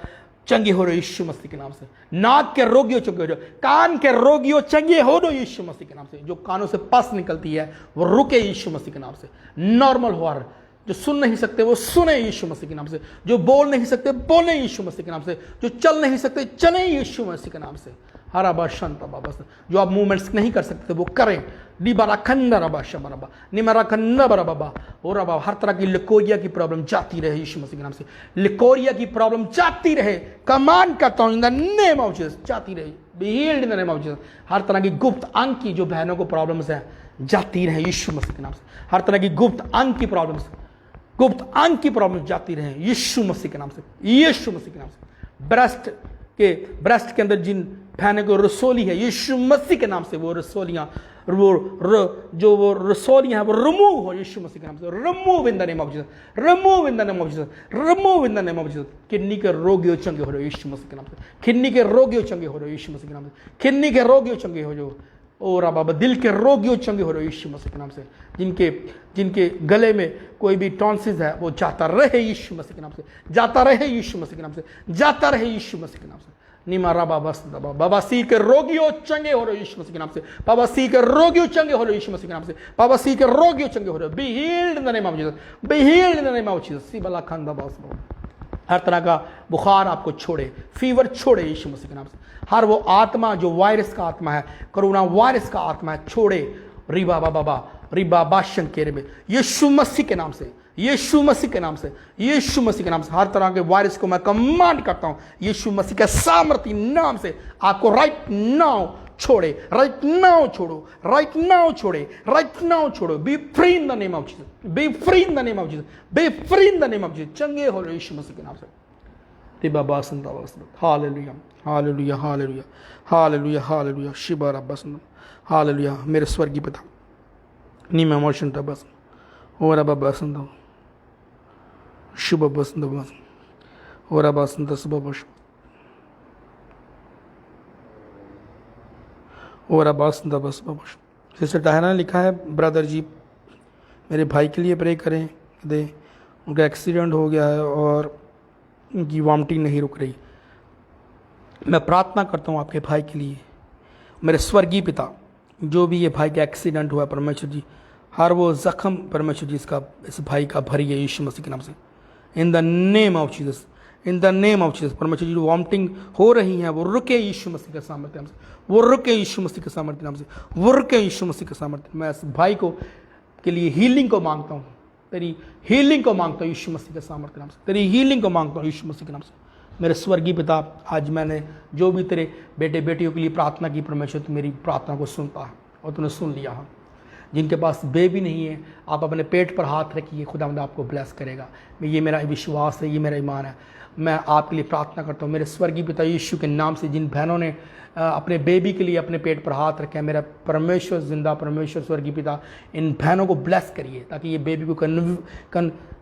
Speaker 3: चंगे हो रहे यीशु मसीह के नाम से। नाक के रोगियों चंगे हो रहे, कान के रोगियों चंगे हो रहे यीशु मसीह के नाम से। जो कानों से पस निकलती है वो रुके यीशु मसीह के नाम से, नॉर्मल हो रहा। जो सुन नहीं सकते वो सुने यीशु मसीह के नाम से। जो बोल नहीं सकते बोले यीशु मसीह के नाम से। जो चल नहीं सकते चले यीशु मसीह के नाम से। हरा बाशांता बाबा, जो आप मूवमेंट्स नहीं कर सकते वो करें। निबारा खंडा रबा शबरबा, निमरा खंडा बरबा और रबा। हर तरह की लिकोरिया की प्रॉब्लम जाती रहे यीशु मसीह के नाम से। लिकोरिया की प्रॉब्लम जाती रहे, कमांड करता हूं in the name of Jesus, जाती रहे। Be healed in the name of Jesus. हर तरह की गुप्त अंग की जो बहनों को प्रॉब्लम्स है जाती रहे यीशु मसीह के नाम से। हर तरह की गुप्त अंग की प्रॉब्लम्स, गुप्त अंग की प्रॉब्लम जाती रहे यीशु मसीह के नाम से, यीशु मसीह के नाम से। ब्रेस्ट के अंदर जिन बहनों को रसोली है यीशु मसीह के नाम से, वो रसोलियां जो वो रसोलियां हैं वो रिमूव हो यीशु मसीह के नाम से। Remove in the name of Jesus, remove in the name of Jesus, remove in the name of Jesus. Kidney के रोगियों चंगे हो रहे यीशु मसीह के नाम से। किडनी के रोगियों चंगे हो रहे यीशु मसीह के नाम से। किडनी के रोगियों चंगे हो जो और बाबा, दिल के रोगियों चंगे हो रहे यीशु मसीह के नाम से। जिनके गले में कोई भी टॉन्सिस है वो जाता रहे यीशु मसीह के नाम से, जाता रहे यीशु मसीह के नाम से, जाता रहे यीशु मसीह के नाम से। निमारा बाबा बाबा सी के रोगियों चंगे हो रहे यीशु मसीह के नाम से। बाबा सी के रोगियों चंगे हो रहे यीशु मसीह के नाम से। बाबा सी के रोगियों चंगे हो रहे। Be healed in the name of Jesus, be healed in the name of Jesus. सी बला खान बाबा, हर तरह का बुखार आपको छोड़े, फीवर छोड़े यीशु मसीह के नाम से। हर वो आत्मा जो वायरस का आत्मा है, कोरोना वायरस का आत्मा है, छोड़े। रिबा बाबा रिबा बाशन केरे में यीशु मसीह के नाम से, यीशु मसीह के नाम से, यीशु मसीह के नाम से। हर तरह के वायरस को मैं कमांड करता हूं यीशु मसीह के सामर्थी नाम से। आपको राइट नाउ छोड़े, राइट नाउ छोड़ो, राइट नाउ छोड़े, राइट नाउ छोड़ो। Be free in the name of Jesus, be free in the name of Jesus, be free in the name of Jesus. चंगे हो रहे यीशु मसीह के नाम से। रिबा संता hallelujah, hallelujah, hallelujah, hallelujah, hallelujah. शिबा रब्बा संता, हालेलुया। मेरे स्वर्गीय पिता नीम इमोशन बस और बाबा संता शुभ बसंत बस और बसंत सुबह बस और बसंत बस बस। सिस्टर टाहना ने लिखा है, ब्रदर जी मेरे भाई के लिए प्रे करें दे, उनका एक्सीडेंट हो गया है और उनकी वॉमिटिंग नहीं रुक रही। मैं प्रार्थना करता हूँ आपके भाई के लिए। मेरे स्वर्गीय पिता, जो भी ये भाई का एक्सीडेंट हुआ परमेश्वर जी, हर वो जख्म परमेश्वर जी इसका इस भाई का भरिए यीशु मसीह के नाम से। इन the name of Jesus, in the name of Jesus. परमेश्वर जी जो वॉमिटिंग हो रही हैं वो रुके यीशु मसीह के सामर्थ्य नाम से, वो रुके यीशु मसीह के सामर्थ्य नाम से, वो रुके यीशु मसीह के सामर्थ्य। मैं इस भाई को के लिए हीलिंग को मांगता हूँ, तेरी हीलिंग को मांगता हूँ यीशु मसीह के सामर्थ्य नाम से, तेरी हीलिंग को मांगता हूँ यीशु मसीह के नाम से। मेरे स्वर्गीय पिता, आज मैंने जो भी तेरे बेटे बेटियों के लिए प्रार्थना की, परमेश्वर तू मेरी प्रार्थना को सुनता है और तूने सुन लिया है। जिनके पास बेबी नहीं है, आप अपने पेट पर हाथ रखिए, खुदावंद आपको ब्लेस करेगा। ये मेरा विश्वास है, ये मेरा ईमान है। मैं आपके लिए प्रार्थना करता हूँ मेरे स्वर्गीय पिता यीशु के नाम से। जिन बहनों ने अपने बेबी के लिए अपने पेट पर हाथ रखे हैं, मेरा परमेश्वर जिंदा परमेश्वर स्वर्गीय पिता, इन बहनों को ब्लेस करिए ताकि ये बेबी को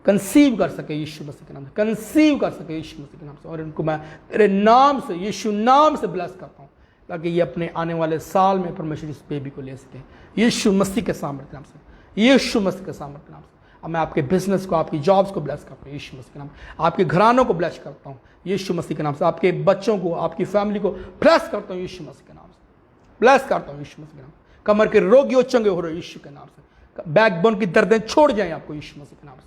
Speaker 3: कंसीव कर सके यीशु मसीह के नाम से, कंसीव कर सके यीशु मसीह के नाम से। और इनको मैं तेरे नाम से, यीशु नाम से ब्लेस करता हूँ ताकि ये अपने आने वाले साल में परमेश्वर इस बेबी को ले सके यीशु मसीह के सामर्थ्य नाम से, यीशु मसीह के सामर्थ्य नाम से। अब मैं आपके बिजनेस को, आपकी जॉब्स को ब्लेस करता हूँ यीशु मसीह के नाम से। आपके घरानों को ब्लेस करता हूँ यीशु मसीह के नाम से। आपके बच्चों को, आपकी फैमिली को ब्लेस करता हूँ यीशु मसीह के नाम से, ब्लेस करता हूँ यीशु मसीह के नाम से। कमर के रोगियों चंगे हो रहे यीशु के नाम से। बैकबोन की दर्दें छोड़ जाएं आपको यीशु मसीह के नाम से,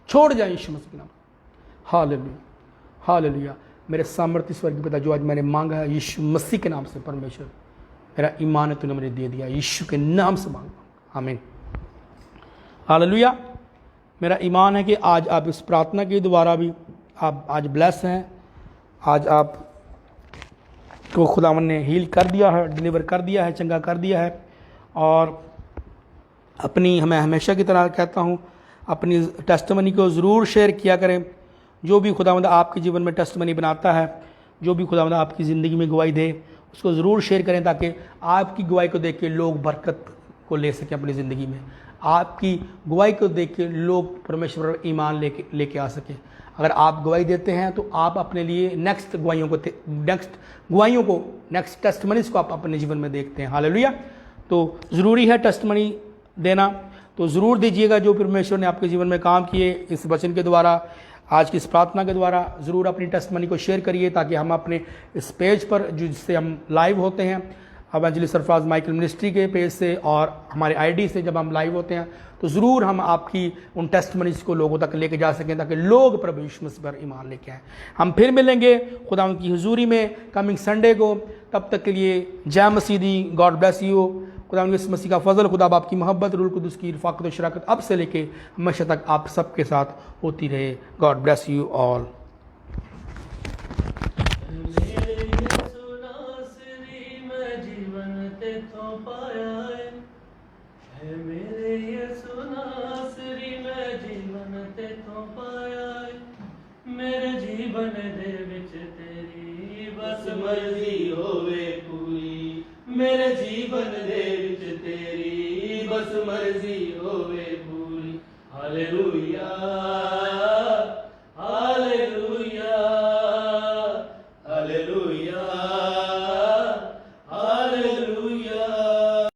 Speaker 3: छोड़ जाएं यीशु मसीह के नाम से। Hallelujah, hallelujah. मेरे सामर्थ्य स्वर्गीय पिता, जो आज मैंने मांगा है यीशु मसीह के नाम से, परमेश्वर मेरा ईमान है तूने मुझे दे दिया, यीशु के नाम से मांगता हूँ, आमीन। हालेलुया। मेरा ईमान है कि आज आप इस प्रार्थना के द्वारा भी आप आज ब्लेस हैं। आज आप को खुदावन ने हील कर दिया है, डिलीवर कर दिया है, चंगा कर दिया है। और अपनी, मैं हमेशा की तरह कहता हूँ, अपनी टेस्टिमनी को ज़रूर शेयर किया करें जो भी खुदावंद आपके जीवन में टेस्टमनी बनाता है, जो भी खुदावंद आपकी ज़िंदगी में गवाही दे, उसको ज़रूर शेयर करें ताकि आपकी गवाही को देख के लोग बरकत को ले सकें अपनी ज़िंदगी में। आपकी गवाही को देख के लोग परमेश्वर पर ईमान लेके आ सकें। अगर आप गवाही देते हैं तो आप अपने लिए नेक्स्ट टेस्टमनीज को आप अपने जीवन में देखते हैं। हालेलुया। तो ज़रूरी है टेस्टमनी देना, तो ज़रूर दीजिएगा। जो परमेश्वर ने आपके जीवन में काम किए इस वचन के द्वारा, आज की इस प्रार्थना के द्वारा, ज़रूर अपनी टेस्टमनी को शेयर करिए ताकि हम अपने इस पेज पर जिससे हम लाइव होते हैं, एवेंजलिस्ट सरफराज माइकल मिनिस्ट्री के पेज से और हमारे आईडी से जब हम लाइव होते हैं, तो ज़रूर हम आपकी उन टेस्टमनीज को लोगों तक लेके जा सकें ताकि लोग प्रभु यीशु मसीह पर ईमान लेके आएँ। हम फिर मिलेंगे खुदा की हुजूरी में कमिंग संडे को। तब तक के लिए जय मसीह दी। God bless you. खुदा यीशु मसीह का फजल, खुदा बाप की मोहब्बत, रूह कुदूस की रफ़ाक़त और शराकत अब से लेके हमेशा तक आप सबके साथ होती रहे। God bless you all.
Speaker 4: मेरे जीवन दे विच तेरी बस मर्जी होवे पूरी, मेरे जीवन दे विच तेरी बस मर्जी होवे पूरी। हालेलुया।